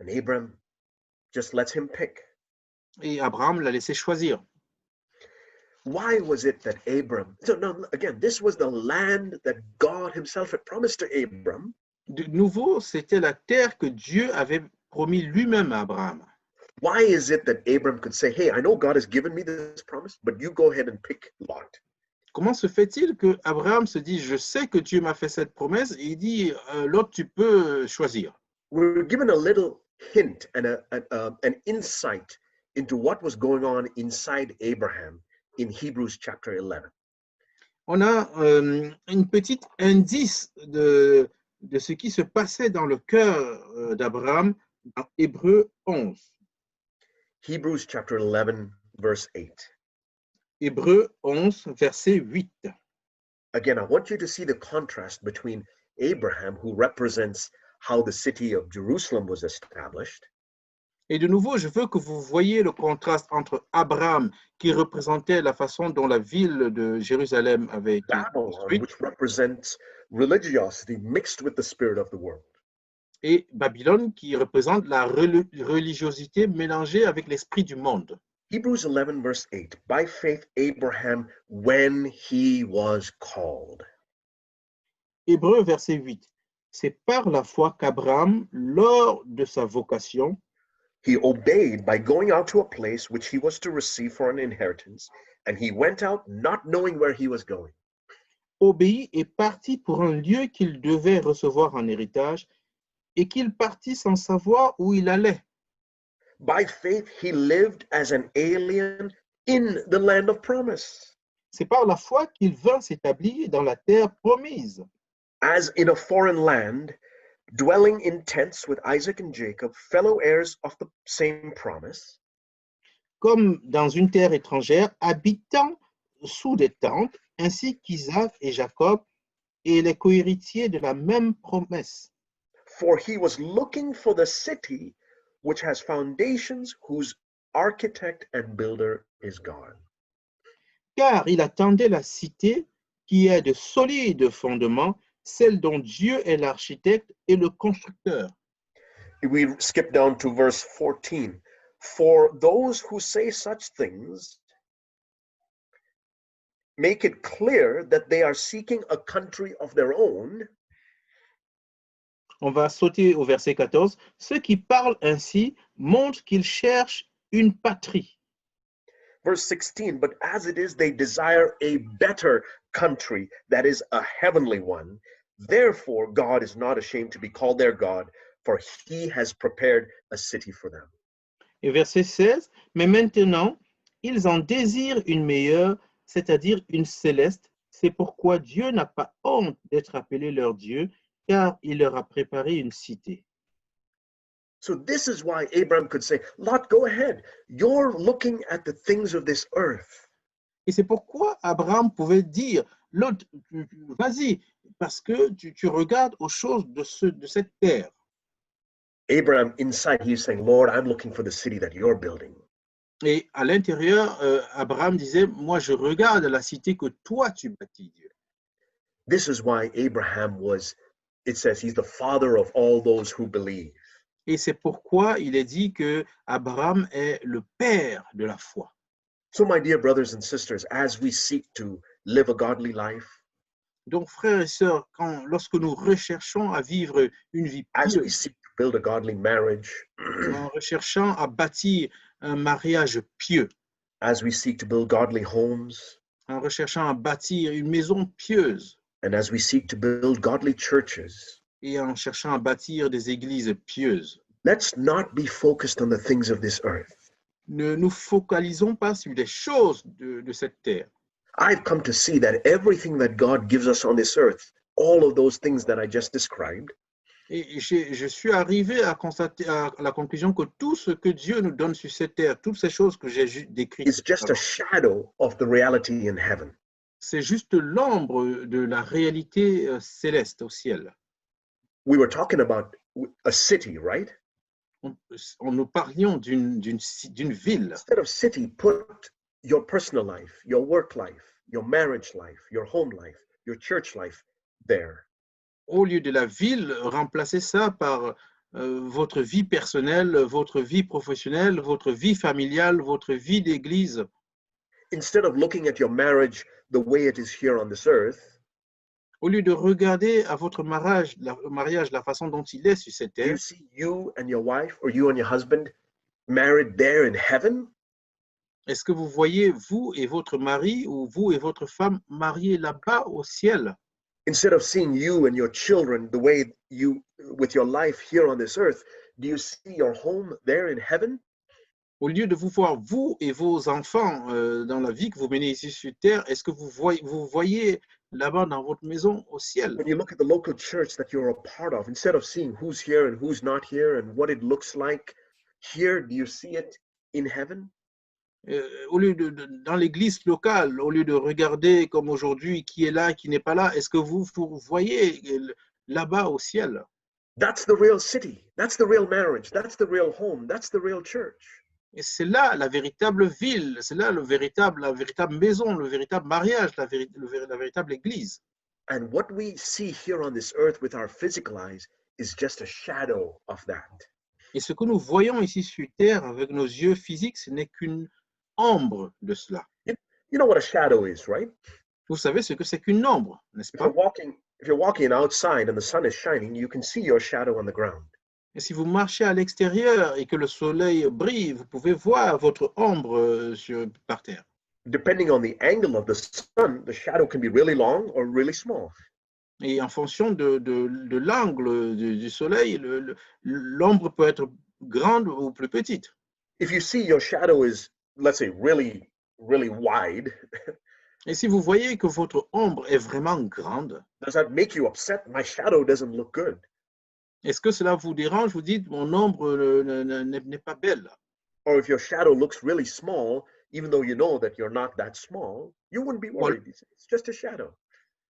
[SPEAKER 1] And Abram just lets him pick.
[SPEAKER 2] Et Abraham l'a laissé choisir.
[SPEAKER 1] Why was it that Abram, so no, again, this was the land that God himself had promised to Abram.
[SPEAKER 2] De nouveau, c'était la terre que Dieu avait promis lui-même à Abraham.
[SPEAKER 1] Why is it that Abram could say, hey, I know God has given me this promise, but you go ahead and pick Lot?
[SPEAKER 2] Comment se fait-il que Abraham se dit, je sais que Dieu m'a fait cette promesse, et il dit, Lot, tu peux choisir.
[SPEAKER 1] We're given a little hint and an insight into what was going on inside Abraham in Hebrews chapter 11.
[SPEAKER 2] On a une petite indice de ce qui se passait dans le cœur d'Abraham dans Hébreux 11.
[SPEAKER 1] Hebrews chapter 11, verse 8.
[SPEAKER 2] Hébreux 11, verset 8.
[SPEAKER 1] Again, I want you to see the contrast between Abraham, who represents how the city of Jerusalem was established,
[SPEAKER 2] Et de nouveau, je veux que vous voyez le contraste entre Abraham, qui représentait la façon dont la ville de Jérusalem avait été
[SPEAKER 1] Babylon,
[SPEAKER 2] construite,
[SPEAKER 1] which represents religiosity mixed with the spirit of the world.
[SPEAKER 2] et Babylone, qui représente la religiosité mélangée avec l'esprit du monde.
[SPEAKER 1] Hebrews 11, verse 8. By faith, Abraham, when he was called.
[SPEAKER 2] Hébreux, verset 8. C'est par la foi qu'Abraham, lors de sa vocation,
[SPEAKER 1] He obeyed by going out to a place which he was to receive for an inheritance, and he went out not knowing where he was going.
[SPEAKER 2] obéit et partit pour un lieu qu'il devait recevoir en héritage, et qu'il partit sans savoir où il allait.
[SPEAKER 1] By faith, he lived as an alien in the land of promise,
[SPEAKER 2] C'est par la foi qu'il vint s'établir dans la terre promise,
[SPEAKER 1] as in a foreign land, dwelling in tents with Isaac and Jacob, fellow heirs of the same promise.
[SPEAKER 2] comme dans une terre étrangère, habitant sous des tentes, ainsi qu'Isaac et Jacob, et les cohéritiers de la même promesse.
[SPEAKER 1] For he was looking for the city which has foundations, whose architect and builder is God.
[SPEAKER 2] Car il attendait la cité qui est de solides fondements, celle dont Dieu est l'architecte et le constructeur.
[SPEAKER 1] We skip down to verse 14. For those who say such things make it clear that they are seeking a country of their own.
[SPEAKER 2] On va sauter au verset 14. Ceux qui parlent ainsi montrent qu'ils cherchent une patrie.
[SPEAKER 1] Verse 16, but as it is, they desire a better country, that is a heavenly one. Therefore, God is not ashamed to be called their God, for he has prepared a city for them.
[SPEAKER 2] Et verset 16. Mais maintenant, ils en désirent une meilleure, c'est-à-dire une céleste. C'est pourquoi Dieu n'a pas honte d'être appelé leur Dieu, car il leur a préparé une cité.
[SPEAKER 1] So this is why Abraham could say, Lot, go ahead. You're looking at the things of this earth.
[SPEAKER 2] Et c'est pourquoi Abraham pouvait dire l'autre, vas-y, parce que tu regardes aux choses de cette terre.
[SPEAKER 1] Abraham, inside, he's saying, Lord, I'm looking for the city that you're building.
[SPEAKER 2] Et à l'intérieur, Abraham disait, moi je regarde la cité que toi tu bâtis, Dieu.
[SPEAKER 1] This is why Abraham was, it says, he's the father of all those who believe.
[SPEAKER 2] Et c'est pourquoi il est dit que Abraham est le père de la foi.
[SPEAKER 1] So, my dear brothers and sisters, as we seek to live a godly life,
[SPEAKER 2] Donc, frères et sœurs, lorsque nous recherchons à vivre une vie
[SPEAKER 1] as we
[SPEAKER 2] pieuse,
[SPEAKER 1] seek to build a godly marriage,
[SPEAKER 2] en recherchant à bâtir un mariage pieux,
[SPEAKER 1] as we seek to build godly homes,
[SPEAKER 2] en recherchant à bâtir une maison pieuse
[SPEAKER 1] and as we seek to build godly churches,
[SPEAKER 2] et en cherchant à bâtir des églises pieuses,
[SPEAKER 1] let's not be focused on the things of this earth.
[SPEAKER 2] ne nous focalisons pas sur les choses de cette terre.
[SPEAKER 1] I've come to see that everything that God gives us on this earth, all of those things that I just described,
[SPEAKER 2] Et je suis arrivé à constater à la conclusion que tout ce que Dieu nous donne sur cette terre, toutes ces choses que j'ai décrites,
[SPEAKER 1] is just a shadow of the reality in heaven.
[SPEAKER 2] c'est juste l'ombre de la réalité céleste au ciel.
[SPEAKER 1] We were talking about a city, right?
[SPEAKER 2] Nous parlions d'une ville.
[SPEAKER 1] Instead of city, put your personal life, your work life, your marriage life, your home life, your church life there.
[SPEAKER 2] Au lieu de la ville, remplacez ça par votre vie personnelle, votre vie professionnelle, votre vie familiale, votre vie d'église.
[SPEAKER 1] Instead of looking at your marriage the way it is here on this earth,
[SPEAKER 2] au lieu de regarder à votre mariage la façon dont il est sur cette
[SPEAKER 1] do
[SPEAKER 2] terre,
[SPEAKER 1] you see you and your wife or you and your husband married there in heaven?
[SPEAKER 2] est-ce que vous voyez vous et votre mari ou vous et votre femme mariés là-bas au ciel?
[SPEAKER 1] Instead of seeing you and your children the way you, with your life here on this earth, do you see your home there in heaven?
[SPEAKER 2] Au lieu de vous voir vous et vos enfants dans la vie que vous menez ici sur terre, est-ce que vous voyez là-bas dans votre maison au ciel?
[SPEAKER 1] When you look at the local church that you're a part of, instead of seeing who's here and who's not here and what it looks like here, do you see it in heaven?
[SPEAKER 2] Au lieu dans l'église locale, au lieu de regarder comme aujourd'hui qui est là, qui n'est pas là, est-ce que vous voyez là-bas au ciel?
[SPEAKER 1] That's the real city. That's the real marriage. That's the real home. That's the real church.
[SPEAKER 2] Et c'est là la véritable ville, c'est là la véritable maison, le véritable mariage, la véritable église.
[SPEAKER 1] And what we see here on this earth with our physical eyes is just a shadow of that.
[SPEAKER 2] Et ce que nous voyons ici sur terre avec nos yeux physiques, ce n'est qu'une ombre de cela.
[SPEAKER 1] You know what a shadow is, right?
[SPEAKER 2] Vous savez ce que c'est qu'une ombre, n'est-ce
[SPEAKER 1] If
[SPEAKER 2] pas?
[SPEAKER 1] you're walking outside and the sun is shining, you can see your shadow on the ground.
[SPEAKER 2] Et si vous marchez à l'extérieur et que le soleil brille, vous pouvez voir votre ombre par terre.
[SPEAKER 1] Depending on the angle of the sun, the shadow can be really long or really small.
[SPEAKER 2] Et en fonction de l'angle du soleil, l'ombre peut être grande ou plus petite.
[SPEAKER 1] If you see your shadow is, let's say, really, really wide,
[SPEAKER 2] et si vous voyez que votre ombre est vraiment grande,
[SPEAKER 1] does that make you upset? My shadow doesn't look good.
[SPEAKER 2] Est-ce que cela vous dérange? Vous dites, mon ombre n'est pas belle.
[SPEAKER 1] Or if your shadow looks really small, even though you know that you're not that small, you wouldn't be worried. It's just a shadow.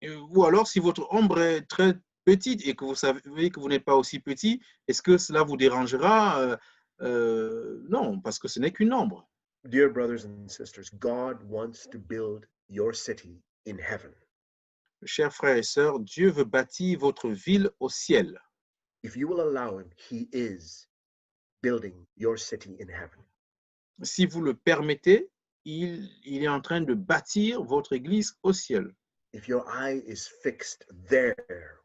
[SPEAKER 2] Ou alors, si votre ombre est très petite et que vous savez que vous n'êtes pas aussi petit, est-ce que cela vous dérangera? Non, parce que ce n'est qu'une ombre.
[SPEAKER 1] Dear brothers and sisters, God wants to build your city in heaven.
[SPEAKER 2] Chers frères et sœurs, Dieu veut bâtir votre ville au ciel.
[SPEAKER 1] If you will allow him, he is building your city in heaven.
[SPEAKER 2] Si vous le permettez, il est en train de bâtir votre église au ciel.
[SPEAKER 1] If your eye is fixed there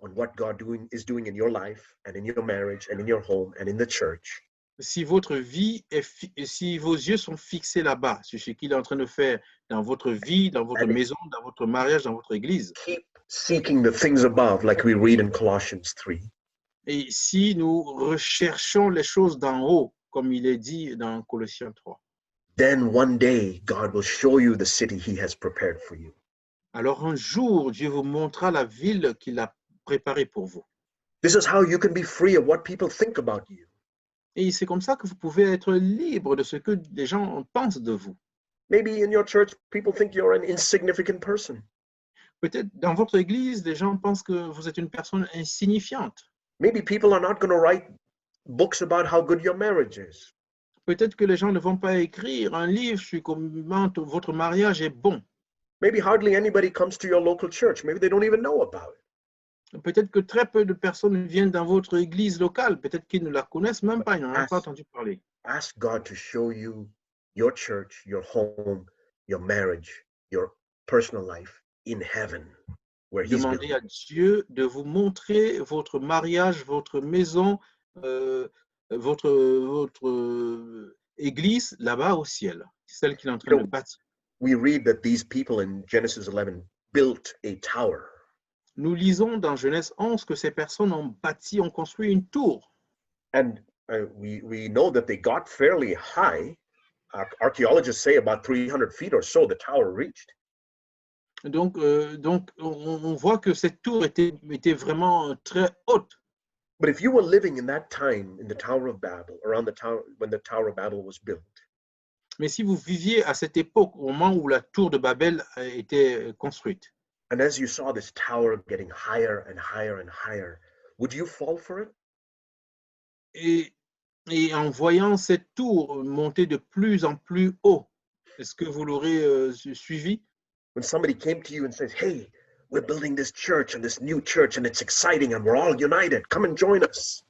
[SPEAKER 1] on what God is doing in your life and in your marriage and in your home and in the church,
[SPEAKER 2] si votre vie si vos yeux sont fixés là-bas sur ce qu'il est en train de faire dans votre vie, dans votre maison, dans votre mariage, dans votre église,
[SPEAKER 1] keep seeking the things above, like we read in Colossians 3.
[SPEAKER 2] Et si nous recherchons les choses d'en haut, comme il est dit dans Colossiens 3,
[SPEAKER 1] then one day God will show you the city he has prepared for you.
[SPEAKER 2] Alors un jour, Dieu vous montrera la ville qu'il a préparée pour vous.
[SPEAKER 1] This is how you can be free of what people think about you.
[SPEAKER 2] Et c'est comme ça que vous pouvez être libre de ce que les gens pensent de vous.
[SPEAKER 1] Maybe in your church, people think you're an insignificant person.
[SPEAKER 2] Peut-être dans votre église, les gens pensent que vous êtes une personne insignifiante.
[SPEAKER 1] Maybe people are not going to write books about how good your marriage is.
[SPEAKER 2] Peut-être que les gens ne vont pas écrire un livre sur comment votre mariage est bon.
[SPEAKER 1] Maybe hardly anybody comes to your local church. Maybe they don't even know about it.
[SPEAKER 2] Peut-être que très peu de personnes viennent dans votre église locale. Peut-être qu'ils ne la connaissent même pas, ils n'en ont pas entendu parler.
[SPEAKER 1] Ask God to show you your church, your home, your marriage, your personal life in heaven, where He's
[SPEAKER 2] Demandez
[SPEAKER 1] building.
[SPEAKER 2] à Dieu de vous montrer votre mariage, votre maison, votre église là-bas au ciel, celle qu'il est en train de bâtir.
[SPEAKER 1] We read that these people in Genesis 11 built a tower.
[SPEAKER 2] Nous lisons dans Genèse 11 que ces personnes ont bâti, ont construit une tour.
[SPEAKER 1] And we know that they got fairly high. Archaeologists say about 300 feet or so the tower reached.
[SPEAKER 2] Donc on voit que cette tour était vraiment très haute.
[SPEAKER 1] But if you were living in that time in the Tower of Babel, around the tower, when the Tower of Babel was built,
[SPEAKER 2] Mais si vous viviez à cette époque, au moment où la tour de Babel a été construite,
[SPEAKER 1] and as you saw this tower getting higher and higher and higher, would you fall for it?
[SPEAKER 2] et en voyant cette tour monter de plus en plus haut, est-ce que vous l'aurez suivi?
[SPEAKER 1] When somebody came to you and says, "Hey, we're building this church and this new church and it's exciting and we're all united. Come and join us."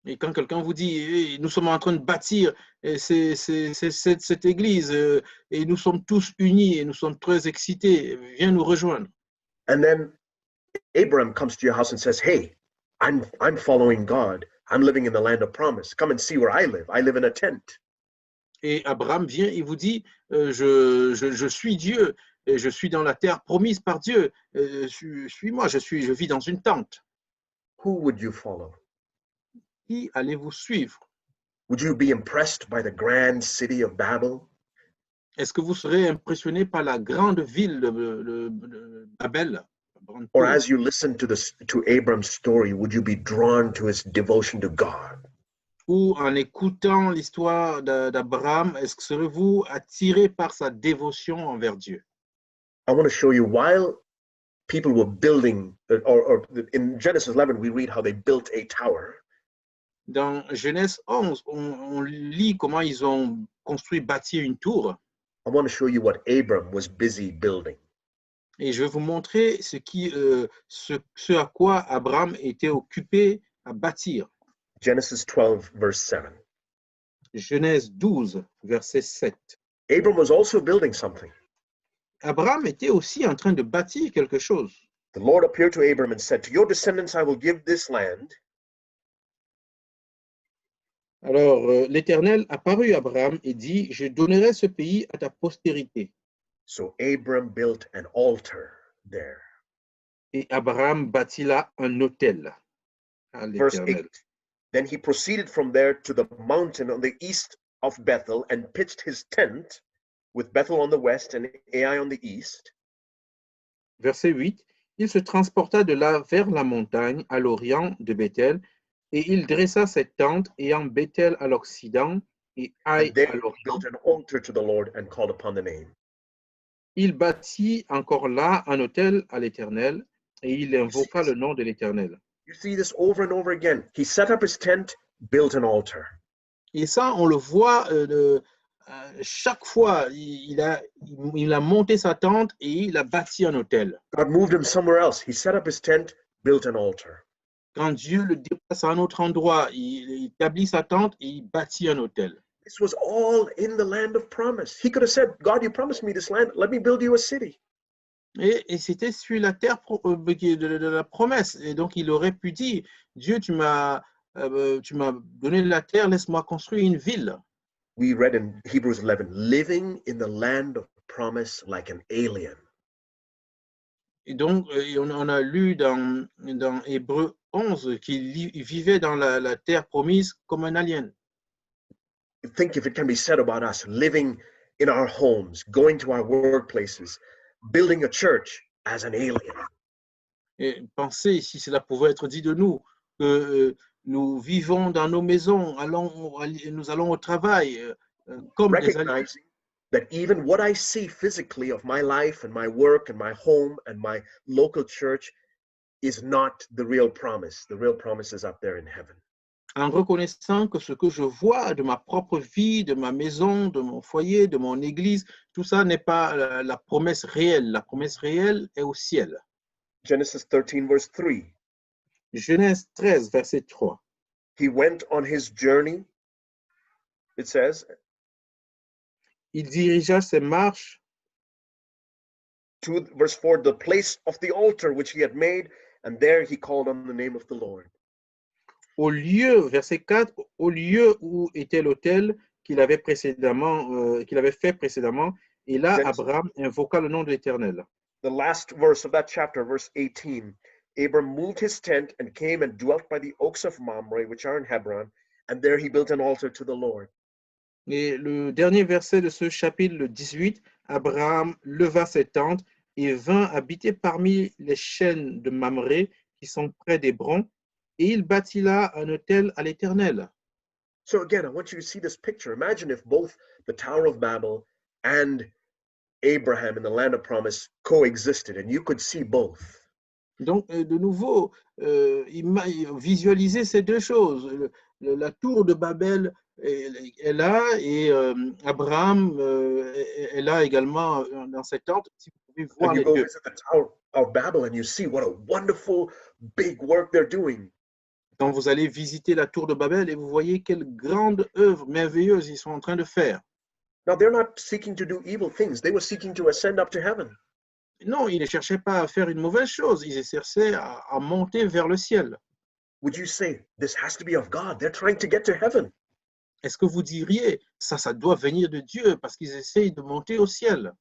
[SPEAKER 2] Et quand quelqu'un vous dit, hey, nous sommes en train de bâtir cette église et nous sommes tous unis et nous sommes très excités, viens nous rejoindre.
[SPEAKER 1] And then Abraham comes to your house and says, "Hey, I'm following God. I'm living in the land of promise. Come and see where I live. I live in a tent."
[SPEAKER 2] Et Abraham vient et vous dit, je suis Dieu, et je suis dans la terre promise par Dieu. Suis-moi, je vis dans une tente.
[SPEAKER 1] Who would you follow?
[SPEAKER 2] Qui allez-vous suivre?
[SPEAKER 1] Would you be impressed by the grand city of Babel?
[SPEAKER 2] Est-ce que vous serez impressionné par la grande ville de Babel?
[SPEAKER 1] Or as you listen to Abram's story, would you be drawn to his devotion to God?
[SPEAKER 2] Ou en écoutant l'histoire d'Abraham, est-ce que serez-vous attiré par sa dévotion envers Dieu?
[SPEAKER 1] I want to show you while people were building, or in Genesis 11, we read how they built a tower.
[SPEAKER 2] Dans Genèse 11, on lit comment ils ont bâti une tour.
[SPEAKER 1] I want to show you what Abram was busy building.
[SPEAKER 2] Et je vais vous montrer ce à quoi Abraham était occupé à bâtir.
[SPEAKER 1] Genesis 12, verse 7.
[SPEAKER 2] Genèse 12, verset 7.
[SPEAKER 1] Abram was also building something.
[SPEAKER 2] Abraham était aussi en train de bâtir quelque chose.
[SPEAKER 1] The Lord appeared to Abram and said, "To your descendants I will give this land."
[SPEAKER 2] Alors, l'Éternel apparut à Abraham et dit, je donnerai ce pays à ta postérité.
[SPEAKER 1] So Abram built an altar there.
[SPEAKER 2] Et Abraham bâtit là un autel à
[SPEAKER 1] Verse
[SPEAKER 2] l'Éternel.
[SPEAKER 1] 8. Then he proceeded from there to the mountain on the east of Bethel and pitched his tent with Bethel on the west and Ai on the east.
[SPEAKER 2] Verset 8. Il se transporta de là vers la montagne à l'orient de Bethel, et il dressa cette tente ayant Bethel à l'occident et Ai
[SPEAKER 1] And there
[SPEAKER 2] à
[SPEAKER 1] he
[SPEAKER 2] l'orient.
[SPEAKER 1] built an altar to the Lord and called upon the name.
[SPEAKER 2] Il bâtit encore là un autel à l'Éternel, et il invoqua le nom de l'Éternel.
[SPEAKER 1] You see this over and over again. He set up his tent, built an altar.
[SPEAKER 2] Et ça, on le voit chaque fois. Il a monté sa tente et il a bâti un autel.
[SPEAKER 1] God moved him somewhere else. He set up his tent, built an altar.
[SPEAKER 2] Quand Dieu le déplace à un autre endroit, il établit sa tente et il bâtit un autel.
[SPEAKER 1] This was all in the land of promise. He could have said, "God, you promised me this land. Let me build you a city."
[SPEAKER 2] Et c'était sur la terre de la promesse. Et donc, il aurait pu dire, Dieu, tu m'as donné la terre, laisse-moi construire une ville.
[SPEAKER 1] We read in Hebrews 11, living in the land of promise like an alien.
[SPEAKER 2] Et donc, on a lu dans Hébreux 11 qu'il vivait dans la terre promise comme un alien.
[SPEAKER 1] Think if it can be said about us, living in our homes, going to our workplaces, building a church as an alien.
[SPEAKER 2] Et pensez si cela pouvait être dit de nous, que nous vivons dans nos maisons, nous allons au travail comme des aliens.
[SPEAKER 1] that even what I see physically of my life and my work and my home and my local church is not the real promise. The real promise is up there in heaven.
[SPEAKER 2] En reconnaissant que ce que je vois de ma propre vie, de ma maison, de mon foyer, de mon église, tout ça n'est pas la promesse réelle. La promesse réelle est au ciel.
[SPEAKER 1] Genesis 13, verse 3.
[SPEAKER 2] Genèse 13, verset 3.
[SPEAKER 1] He went on his journey, it says,
[SPEAKER 2] Il dirigea ses marches
[SPEAKER 1] to verse 4, the place of the altar which he had made, and there he called on the name of the Lord.
[SPEAKER 2] au lieu, verset 4, au lieu où était l'autel qu'il avait fait précédemment, et là,
[SPEAKER 1] Genesis.
[SPEAKER 2] Abraham invoqua le nom de l'Éternel.
[SPEAKER 1] The last verse of that chapter, verse 18, Abram moved his tent and came and dwelt by the oaks of Mamre, which are in Hebron, and there he built an altar to the Lord.
[SPEAKER 2] Et le dernier verset de ce chapitre, le 18, Abraham leva ses tentes et vint habiter parmi les chênes de Mamré qui sont près d'Hébron, et il bâtit là un autel à l'Éternel.
[SPEAKER 1] So again, I want you to see this picture. Imagine if both the Tower of Babel and Abraham in the land of promise coexisted, and you could see both.
[SPEAKER 2] Donc, de nouveau, visualiser ces deux choses. La tour de Babel est là et Abraham est là également dans cette tente. Si vous pouvez voir
[SPEAKER 1] And you
[SPEAKER 2] les
[SPEAKER 1] go
[SPEAKER 2] deux.
[SPEAKER 1] visit the Tower of Babel and you see what a wonderful big work they're doing.
[SPEAKER 2] Quand vous allez visiter la tour de Babel et vous voyez quelle grande œuvre merveilleuse ils sont en train de faire.
[SPEAKER 1] Now, they're not seeking to do evil things. They were seeking to ascend up to heaven.
[SPEAKER 2] Non, ils ne cherchaient pas à faire une mauvaise chose. Ils cherchaient à monter vers le ciel.
[SPEAKER 1] Would you say, this has to be of God? They're trying to get to heaven.
[SPEAKER 2] Est-ce que vous diriez, ça doit venir de Dieu parce qu'ils essayent de monter au ciel?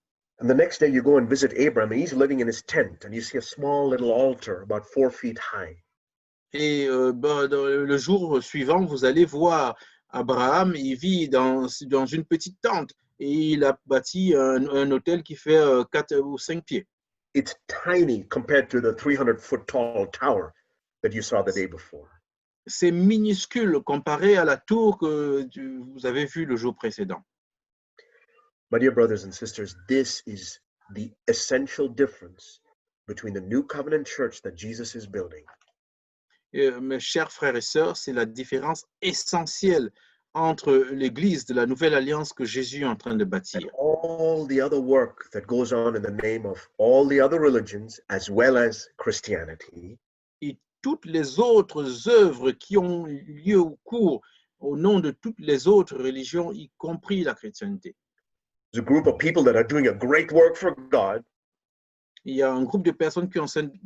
[SPEAKER 1] And the next day you go and visit Abraham, and he's living in his tent, and you see a small little altar about 4 feet high.
[SPEAKER 2] Et le jour suivant, vous allez voir Abraham, il vit dans une petite tente et il a bâti un hôtel qui fait 4 ou 5 pieds.
[SPEAKER 1] It's tiny compared to the 300-foot tall tower that you saw the day before.
[SPEAKER 2] C'est minuscule comparé à la tour que vous avez vue le jour précédent.
[SPEAKER 1] My dear brothers and sisters, this is the essential difference between the new covenant church that Jesus is building
[SPEAKER 2] Mes chers frères et sœurs, c'est la différence essentielle entre l'Église de la Nouvelle Alliance que Jésus est en train de
[SPEAKER 1] and
[SPEAKER 2] bâtir
[SPEAKER 1] all the other work that goes on in the name of all the other religions as well as Christianity.
[SPEAKER 2] et toutes les autres œuvres qui ont lieu au cours au nom de toutes les autres religions, y compris la chrétienté.
[SPEAKER 1] There's a group of people that are doing a great work for God,
[SPEAKER 2] Il y a un groupe de personnes qui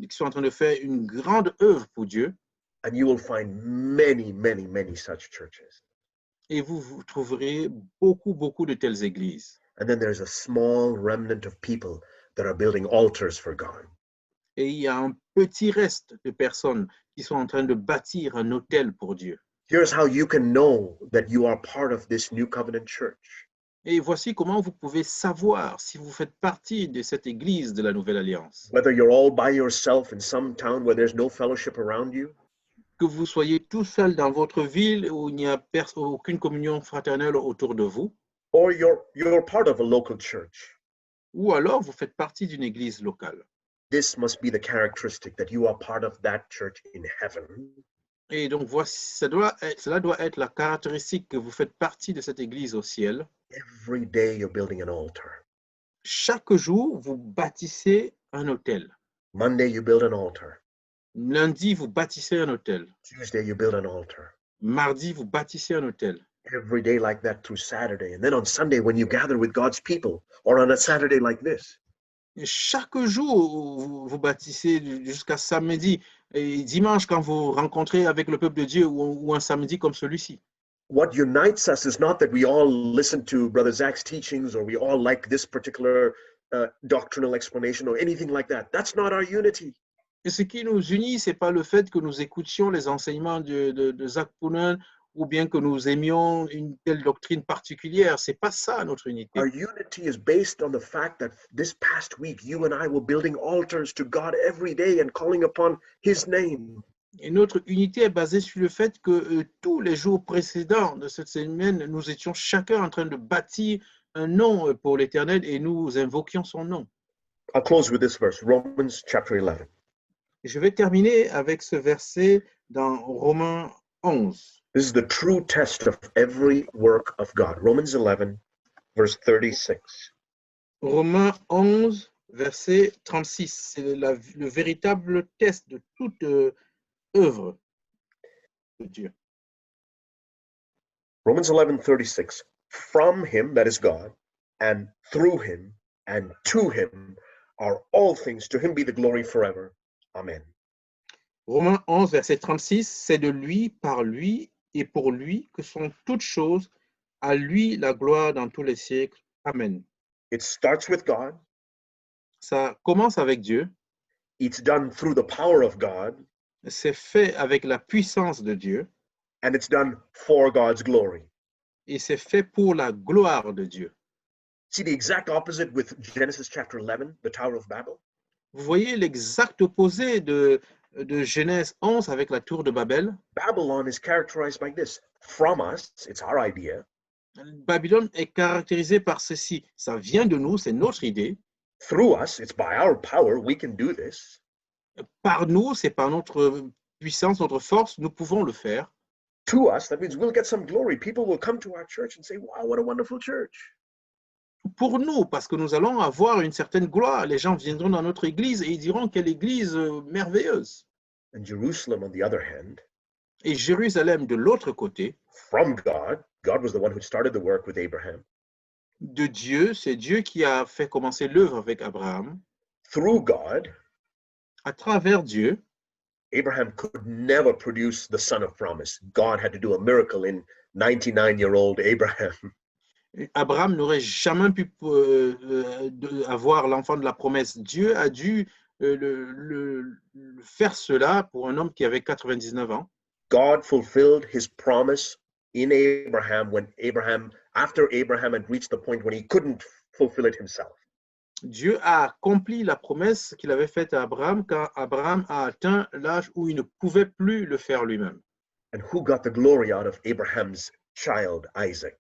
[SPEAKER 2] sont en train de faire une grande œuvre pour Dieu,
[SPEAKER 1] and you will find many, many, many such churches.
[SPEAKER 2] et vous trouverez beaucoup de telles églises.
[SPEAKER 1] And then there's a small remnant of people that are building altars for God.
[SPEAKER 2] Et il y a un petit reste de personnes qui sont en train de bâtir un autel pour Dieu.
[SPEAKER 1] Here's how you can know that you are part of this new covenant church.
[SPEAKER 2] Et voici comment vous pouvez savoir si vous faites partie de cette église de la Nouvelle Alliance.
[SPEAKER 1] Whether you're all by yourself in some town where there's no fellowship around you,
[SPEAKER 2] Que vous soyez tout seul dans votre ville où il n'y a aucune communion fraternelle autour de vous,
[SPEAKER 1] or you're part of a local church.
[SPEAKER 2] ou alors vous faites partie d'une église locale.
[SPEAKER 1] This must be the characteristic that you are part of that church in heaven.
[SPEAKER 2] Et donc voici, cela doit être la caractéristique que vous faites partie de cette église au ciel.
[SPEAKER 1] Every day you're building an altar.
[SPEAKER 2] Chaque jour, vous bâtissez un autel.
[SPEAKER 1] Monday you build an altar.
[SPEAKER 2] Lundi, vous bâtissez un autel.
[SPEAKER 1] Tuesday you build an altar.
[SPEAKER 2] Mardi, vous bâtissez un autel.
[SPEAKER 1] Every day like that through Saturday. And then on Sunday when you gather with God's people, or on a Saturday like this.
[SPEAKER 2] Et chaque jour, vous bâtissez jusqu'à samedi. Et dimanche, quand vous rencontrez avec le peuple de Dieu, ou un samedi comme celui-ci.
[SPEAKER 1] What unites us is not that we all listen to Brother Zach's teachings or we all like this particular doctrinal explanation or anything like that. That's not our unity.
[SPEAKER 2] Et ce qui nous unit, ce n'est pas le fait que nous écoutions les enseignements de Zach Poonen ou bien que nous aimions une telle doctrine particulière. Ce n'est pas ça notre unité.
[SPEAKER 1] Our unity is based on the fact that this past week, you and I were building altars to God every day and calling upon His name.
[SPEAKER 2] Et notre unité est basée sur le fait que tous les jours précédents de cette semaine, nous étions chacun en train de bâtir un nom pour l'Éternel et nous invoquions son nom.
[SPEAKER 1] I'll close with this verse, Romans chapter 11.
[SPEAKER 2] Et je vais terminer avec ce verset dans Romains 11.
[SPEAKER 1] This is the true test of every work of God. Romans 11, verse 36.
[SPEAKER 2] Romains 11, verset 36. C'est le véritable test de toute œuvre de Dieu.
[SPEAKER 1] Romans 11:36. From him, that is God, and through him, and to him are all things. To him be the glory forever. Amen.
[SPEAKER 2] Romains 11, verset 36. C'est de lui, par lui et pour lui que sont toutes choses. À lui la gloire dans tous les siècles. Amen.
[SPEAKER 1] It starts with God.
[SPEAKER 2] Ça commence avec Dieu.
[SPEAKER 1] It's done through the power of God.
[SPEAKER 2] C'est fait avec la puissance de Dieu.
[SPEAKER 1] And it's done for God's glory.
[SPEAKER 2] Et c'est fait pour la gloire de Dieu.
[SPEAKER 1] See the exact opposite with Genesis chapter 11, the Tower of Babel?
[SPEAKER 2] Vous voyez l'exact opposé de Genèse 11 avec la tour de Babel.
[SPEAKER 1] Babylon is characterized by this. From us, it's our idea.
[SPEAKER 2] Babylone est caractérisé par ceci. Ça vient de nous, c'est notre idée.
[SPEAKER 1] Through us, it's by our power, we can do this.
[SPEAKER 2] Par nous, c'est par notre puissance, notre force, nous pouvons le faire.
[SPEAKER 1] To us, that means we'll get some glory. People will come to our church and say, wow, what a wonderful church.
[SPEAKER 2] Pour nous, parce que nous allons avoir une certaine gloire. Les gens viendront dans notre église et ils diront quelle église merveilleuse.
[SPEAKER 1] And Jerusalem, on the other hand,
[SPEAKER 2] Et Jérusalem, de l'autre côté,
[SPEAKER 1] from God, God was the one who started the work with Abraham.
[SPEAKER 2] de Dieu, c'est Dieu qui a fait commencer l'œuvre avec Abraham.
[SPEAKER 1] Through God,
[SPEAKER 2] À travers Dieu,
[SPEAKER 1] Abraham could never produce the son of promise. God had to do a miracle in 99-year-old Abraham.
[SPEAKER 2] Abraham n'aurait jamais pu avoir l'enfant de la promesse. Dieu a dû faire cela pour un homme qui avait 99 ans.
[SPEAKER 1] God fulfilled his promise in Abraham when after Abraham had reached the point when he couldn't fulfill it himself.
[SPEAKER 2] Dieu a accompli la promesse qu'il avait faite à Abraham quand Abraham a atteint l'âge où il ne pouvait plus le faire lui-même.
[SPEAKER 1] And who got the glory out of Abraham's child, Isaac?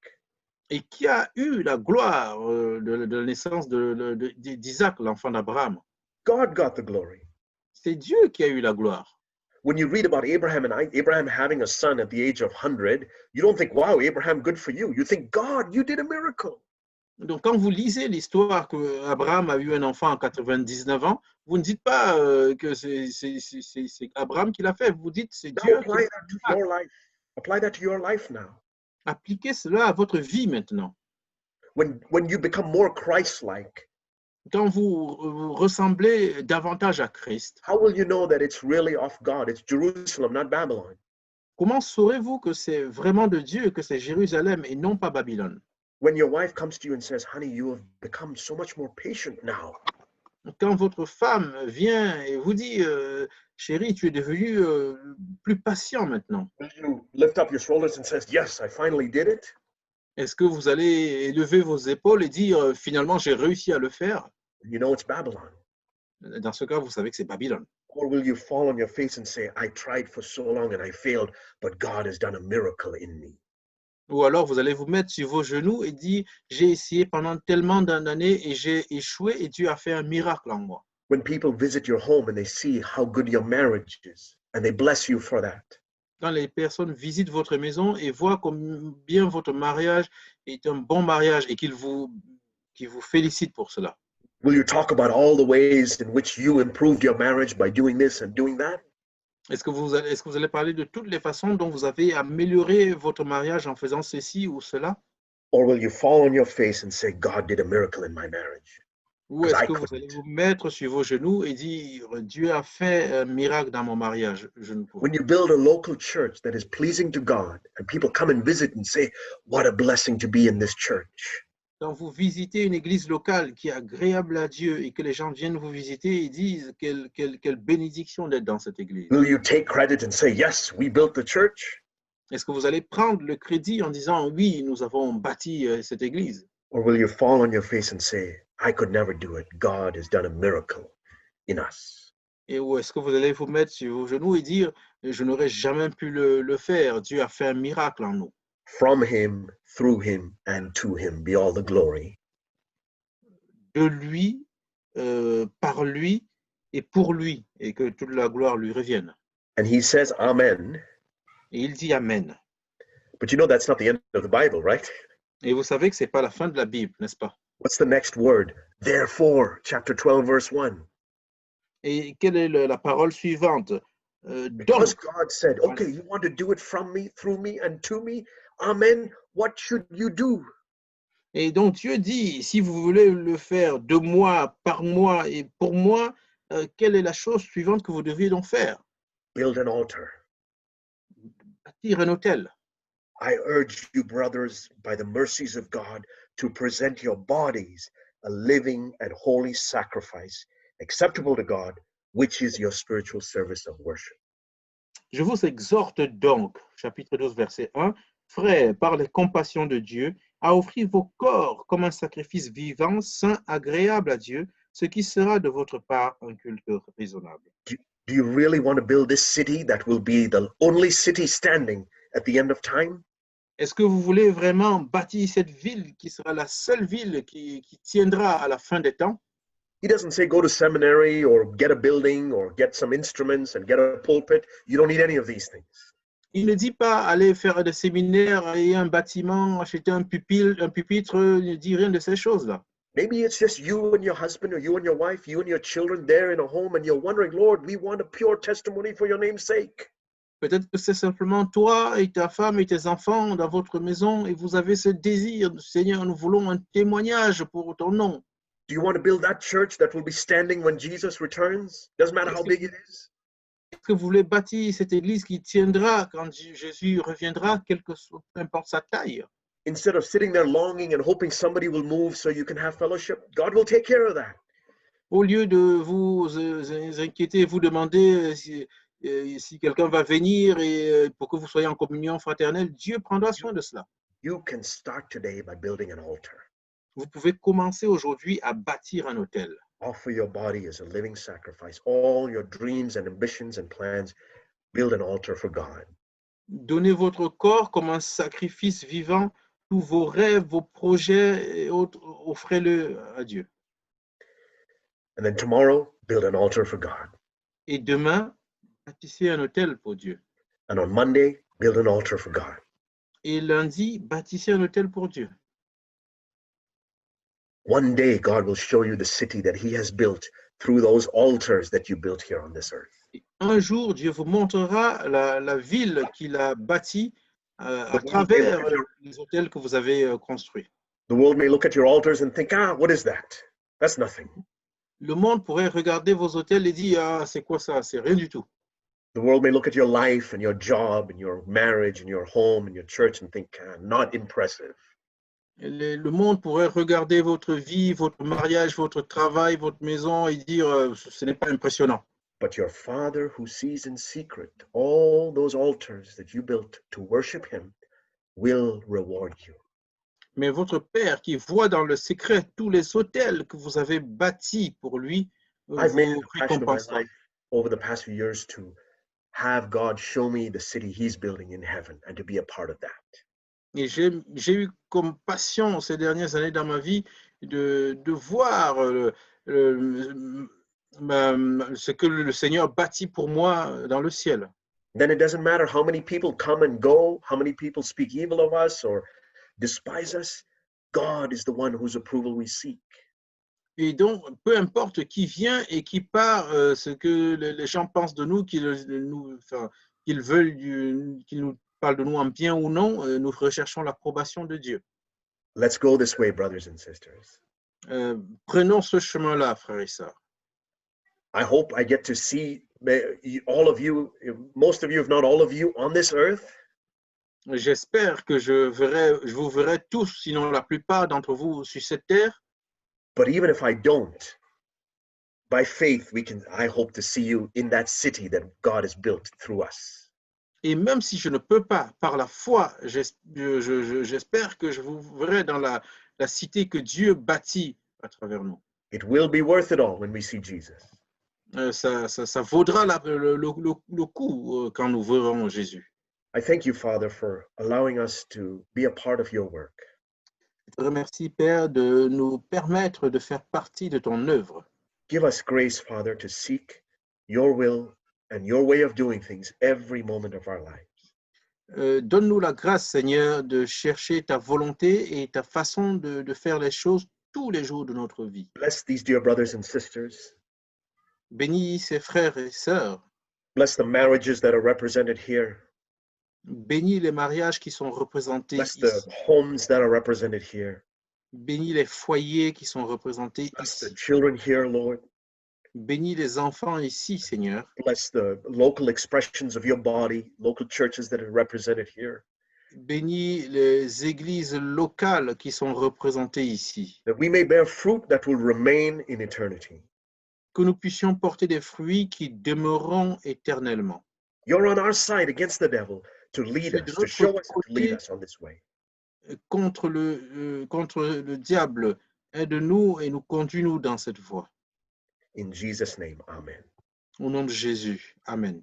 [SPEAKER 2] Et qui a eu la gloire de la naissance d'Isaac, l'enfant d'Abraham?
[SPEAKER 1] God got the glory.
[SPEAKER 2] C'est Dieu qui a eu la gloire.
[SPEAKER 1] When you read about Abraham and Abraham having a son at the age of 100, you don't think, wow, Abraham, good for you. You think, God, you did a miracle.
[SPEAKER 2] Donc, quand vous lisez l'histoire qu'Abraham a eu un enfant à 99 ans, vous ne dites pas que c'est Abraham qui l'a fait. Vous dites c'est Dieu.
[SPEAKER 1] Apply that to your life. Apply that to your life now.
[SPEAKER 2] Appliquez cela à votre vie maintenant.
[SPEAKER 1] When you become more Christ-like,
[SPEAKER 2] Quand vous ressemblez davantage à Christ,
[SPEAKER 1] how will you know that it's really of God? It's Jerusalem, not Babylon.
[SPEAKER 2] comment saurez-vous que c'est vraiment de Dieu, que c'est Jérusalem et non pas Babylone?
[SPEAKER 1] When your wife comes to you and says, honey, you have become so much more patient now.
[SPEAKER 2] Quand votre femme vient et vous dit, chérie, tu es devenu plus patient maintenant.
[SPEAKER 1] Will you lift up your shoulders and says, yes, I finally did it?
[SPEAKER 2] Est-ce que vous allez élever vos épaules et dire, finalement, j'ai réussi à le faire?
[SPEAKER 1] You know it's Babylon.
[SPEAKER 2] Dans ce cas, vous savez que c'est Babylone.
[SPEAKER 1] Or will you fall on your face and say, I tried for so long and I failed, but God has done a miracle in me?
[SPEAKER 2] Ou alors, vous allez vous mettre sur vos genoux et dire, j'ai essayé pendant tellement d'années et j'ai échoué et Dieu a fait un miracle en moi.
[SPEAKER 1] When people visit your home and they see how good your marriage is, and they bless you for that.
[SPEAKER 2] Quand les personnes visitent votre maison et voient combien votre mariage est un bon mariage et qu'ils vous félicitent pour cela.
[SPEAKER 1] Will you talk about all the ways in which you improved your marriage by doing this and doing that?
[SPEAKER 2] Est-ce que vous allez parler de toutes les façons dont vous avez amélioré votre mariage en faisant ceci ou cela?
[SPEAKER 1] Or will you fall on your face and say, God did a miracle in my marriage?
[SPEAKER 2] Ou est-ce que vous allez vous mettre sur vos genoux et dire, Dieu a fait un miracle dans mon mariage? Je ne pourrais.
[SPEAKER 1] When you build a local church that is pleasing to God and people come and visit and say, what a blessing to be in this church.
[SPEAKER 2] Quand vous visitez une église locale qui est agréable à Dieu et que les gens viennent vous visiter et disent quelle bénédiction d'être dans cette église.
[SPEAKER 1] Will you take credit and say, yes, we built the church?
[SPEAKER 2] Est-ce que vous allez prendre le crédit en disant, oui, nous avons bâti cette église?
[SPEAKER 1] Or will you fall on your face and say, I could never do it. God has done a miracle in us.
[SPEAKER 2] Et ou est-ce que vous allez vous mettre sur vos genoux et dire, je n'aurais jamais pu le faire, Dieu a fait un miracle en nous?
[SPEAKER 1] From him, through him, and to him be all the glory.
[SPEAKER 2] De lui, par lui et pour lui, et que toute la gloire lui revienne.
[SPEAKER 1] And he says, Amen.
[SPEAKER 2] Et il dit Amen.
[SPEAKER 1] But you know that's not the end of the Bible, right?
[SPEAKER 2] Et vous savez que ce n'est pas la fin de la Bible, n'est-ce pas?
[SPEAKER 1] What's the next word? Therefore, chapter 12, verse 1.
[SPEAKER 2] Et quelle est la parole suivante?
[SPEAKER 1] Because
[SPEAKER 2] Donc,
[SPEAKER 1] God said, okay, you want to do it from me, through me, and to me? Amen. What should you do?
[SPEAKER 2] et donc Dieu dit, si vous voulez le faire de moi, par moi et pour moi, quelle est la chose suivante que vous devriez donc faire?
[SPEAKER 1] Build an altar.
[SPEAKER 2] Bâtir un autel.
[SPEAKER 1] I urge you, brothers, by the mercies of God, to present your bodies a living and holy sacrifice, acceptable to God, which is your spiritual service of worship.
[SPEAKER 2] Je vous exhorte donc, chapitre 12, verset 1, frères, par les compassions de Dieu, à offrir vos corps comme un sacrifice vivant, saint, agréable à Dieu, ce qui sera de votre part un culte raisonnable.
[SPEAKER 1] Do you really want to build this city that will be the only city standing at the end of time?
[SPEAKER 2] Est-ce que vous voulez vraiment bâtir cette ville qui sera la seule ville qui tiendra à la fin des temps?
[SPEAKER 1] He doesn't say go to seminary or get a building or get some instruments and get a pulpit. You don't need any of these things.
[SPEAKER 2] Il ne dit pas aller faire des séminaires et un bâtiment, acheter un pupitre, il ne dit rien de ces choses-là.
[SPEAKER 1] Maybe it's just you and your husband or you and your wife, you and your children there in a home and you're wondering, Lord, we want a pure testimony for your name's sake.
[SPEAKER 2] Peut-être que c'est simplement toi et ta femme et tes enfants dans votre maison et vous avez ce désir, Seigneur, nous voulons un témoignage pour ton nom.
[SPEAKER 1] Do you want to build that church that will be standing when Jesus returns? Doesn't matter how big it is.
[SPEAKER 2] Est-ce que vous voulez bâtir cette église qui tiendra quand Jésus reviendra, peu importe sa taille?
[SPEAKER 1] Instead of sitting there longing and hoping somebody will move so you can have fellowship, God will take care of that.
[SPEAKER 2] Au lieu de vous inquiéter, vous demander si quelqu'un va venir et pour que vous soyez en communion fraternelle, Dieu prendra soin de cela.
[SPEAKER 1] You can start today by building an altar.
[SPEAKER 2] Vous pouvez commencer aujourd'hui à bâtir un autel.
[SPEAKER 1] Offer your body as a living sacrifice. All your dreams and ambitions and plans, build an altar for God.
[SPEAKER 2] Donnez votre corps comme un sacrifice vivant. Tous vos rêves, vos projets et autres, offrez-le à Dieu.
[SPEAKER 1] And then tomorrow, build an altar for God.
[SPEAKER 2] Et demain, bâtissez un autel pour Dieu.
[SPEAKER 1] And on Monday, build an altar for God.
[SPEAKER 2] Et lundi, bâtissez un autel pour Dieu.
[SPEAKER 1] One day, God will show you the city that He has built through those altars that you built here on this earth.
[SPEAKER 2] Et un jour, Dieu vous montrera la ville qu'il a bâtie à travers les autels que vous avez construits.
[SPEAKER 1] The world may look at your altars and think, what is that? That's nothing.
[SPEAKER 2] Le monde pourrait regarder vos autels et dire, c'est quoi ça? C'est rien du tout.
[SPEAKER 1] The world may look at your life and your job and your marriage and your home and your church and think, not impressive.
[SPEAKER 2] Le monde pourrait regarder votre vie, votre mariage, votre travail, votre maison et dire, ce n'est pas impressionnant.
[SPEAKER 1] But your Father who sees in secret all those altars that you built to worship Him will reward you.
[SPEAKER 2] Mais votre Père qui voit dans le secret tous les autels que vous avez bâtis pour lui,
[SPEAKER 1] I've made
[SPEAKER 2] vous
[SPEAKER 1] a passion of my
[SPEAKER 2] récompensera.
[SPEAKER 1] life over the past few years to have God show me the city He's building in heaven and to be a part of that.
[SPEAKER 2] Et j'ai eu comme passion ces dernières années dans ma vie de voir ce que le Seigneur bâtit pour moi dans le ciel.
[SPEAKER 1] Then it doesn't matter how many people come and go, how many people speak evil of us or despise us. God is the one whose approval we seek.
[SPEAKER 2] Et donc, peu importe qui vient et qui part, ce que les gens pensent de nous, qu'ils veulent, qu'ils nous parlent de nous en bien ou non, nous recherchons l'approbation de Dieu.
[SPEAKER 1] Let's go this way, brothers and sisters.
[SPEAKER 2] Prenons ce chemin-là, frères et sœurs.
[SPEAKER 1] I hope I get to see all of you, most of you, if not all of you, on this earth.
[SPEAKER 2] J'espère que je vous verrai tous, sinon la plupart d'entre vous sur cette terre.
[SPEAKER 1] But even if I don't, by faith, I hope to see you in that city that God has built through us.
[SPEAKER 2] Et même si je ne peux pas, par la foi, j'espère que je vous verrai dans la cité que Dieu bâtit à travers nous.
[SPEAKER 1] It will be worth it all when we see Jesus.
[SPEAKER 2] Ça vaudra le coup quand nous verrons Jésus.
[SPEAKER 1] I thank you, Father, for allowing us to be a part of your work.
[SPEAKER 2] Je te remercie, Père, de nous permettre de faire partie de ton œuvre.
[SPEAKER 1] Give us grace, Father, to seek your will and your way of doing things every moment of our lives.
[SPEAKER 2] Donne-nous la grâce, Seigneur, de chercher ta volonté et ta façon de faire les choses tous les jours de notre vie.
[SPEAKER 1] Bless these dear brothers and sisters.
[SPEAKER 2] Bénis ses frères et sœurs.
[SPEAKER 1] Bless the marriages that are represented here.
[SPEAKER 2] Bénis les mariages qui sont représentés
[SPEAKER 1] Bless
[SPEAKER 2] ici.
[SPEAKER 1] the homes that are represented here.
[SPEAKER 2] Bénis les foyers qui sont représentés
[SPEAKER 1] Bless the
[SPEAKER 2] ici.
[SPEAKER 1] children here, Lord.
[SPEAKER 2] Bénis les enfants ici, Seigneur.
[SPEAKER 1] Bless the local expressions of your body, local churches that are represented here.
[SPEAKER 2] Bénis les églises locales qui sont représentées ici.
[SPEAKER 1] That we may bear fruit that will remain in eternity.
[SPEAKER 2] Que nous puissions porter des fruits qui demeureront éternellement.
[SPEAKER 1] You're on our side against the devil to lead
[SPEAKER 2] Tu es de
[SPEAKER 1] us, to
[SPEAKER 2] notre
[SPEAKER 1] show us, and to lead
[SPEAKER 2] côté
[SPEAKER 1] us on this way.
[SPEAKER 2] contre le diable. Aide-nous et nous conduis-nous dans cette voie.
[SPEAKER 1] In Jesus' name, amen.
[SPEAKER 2] Au nom de Jésus. Amen.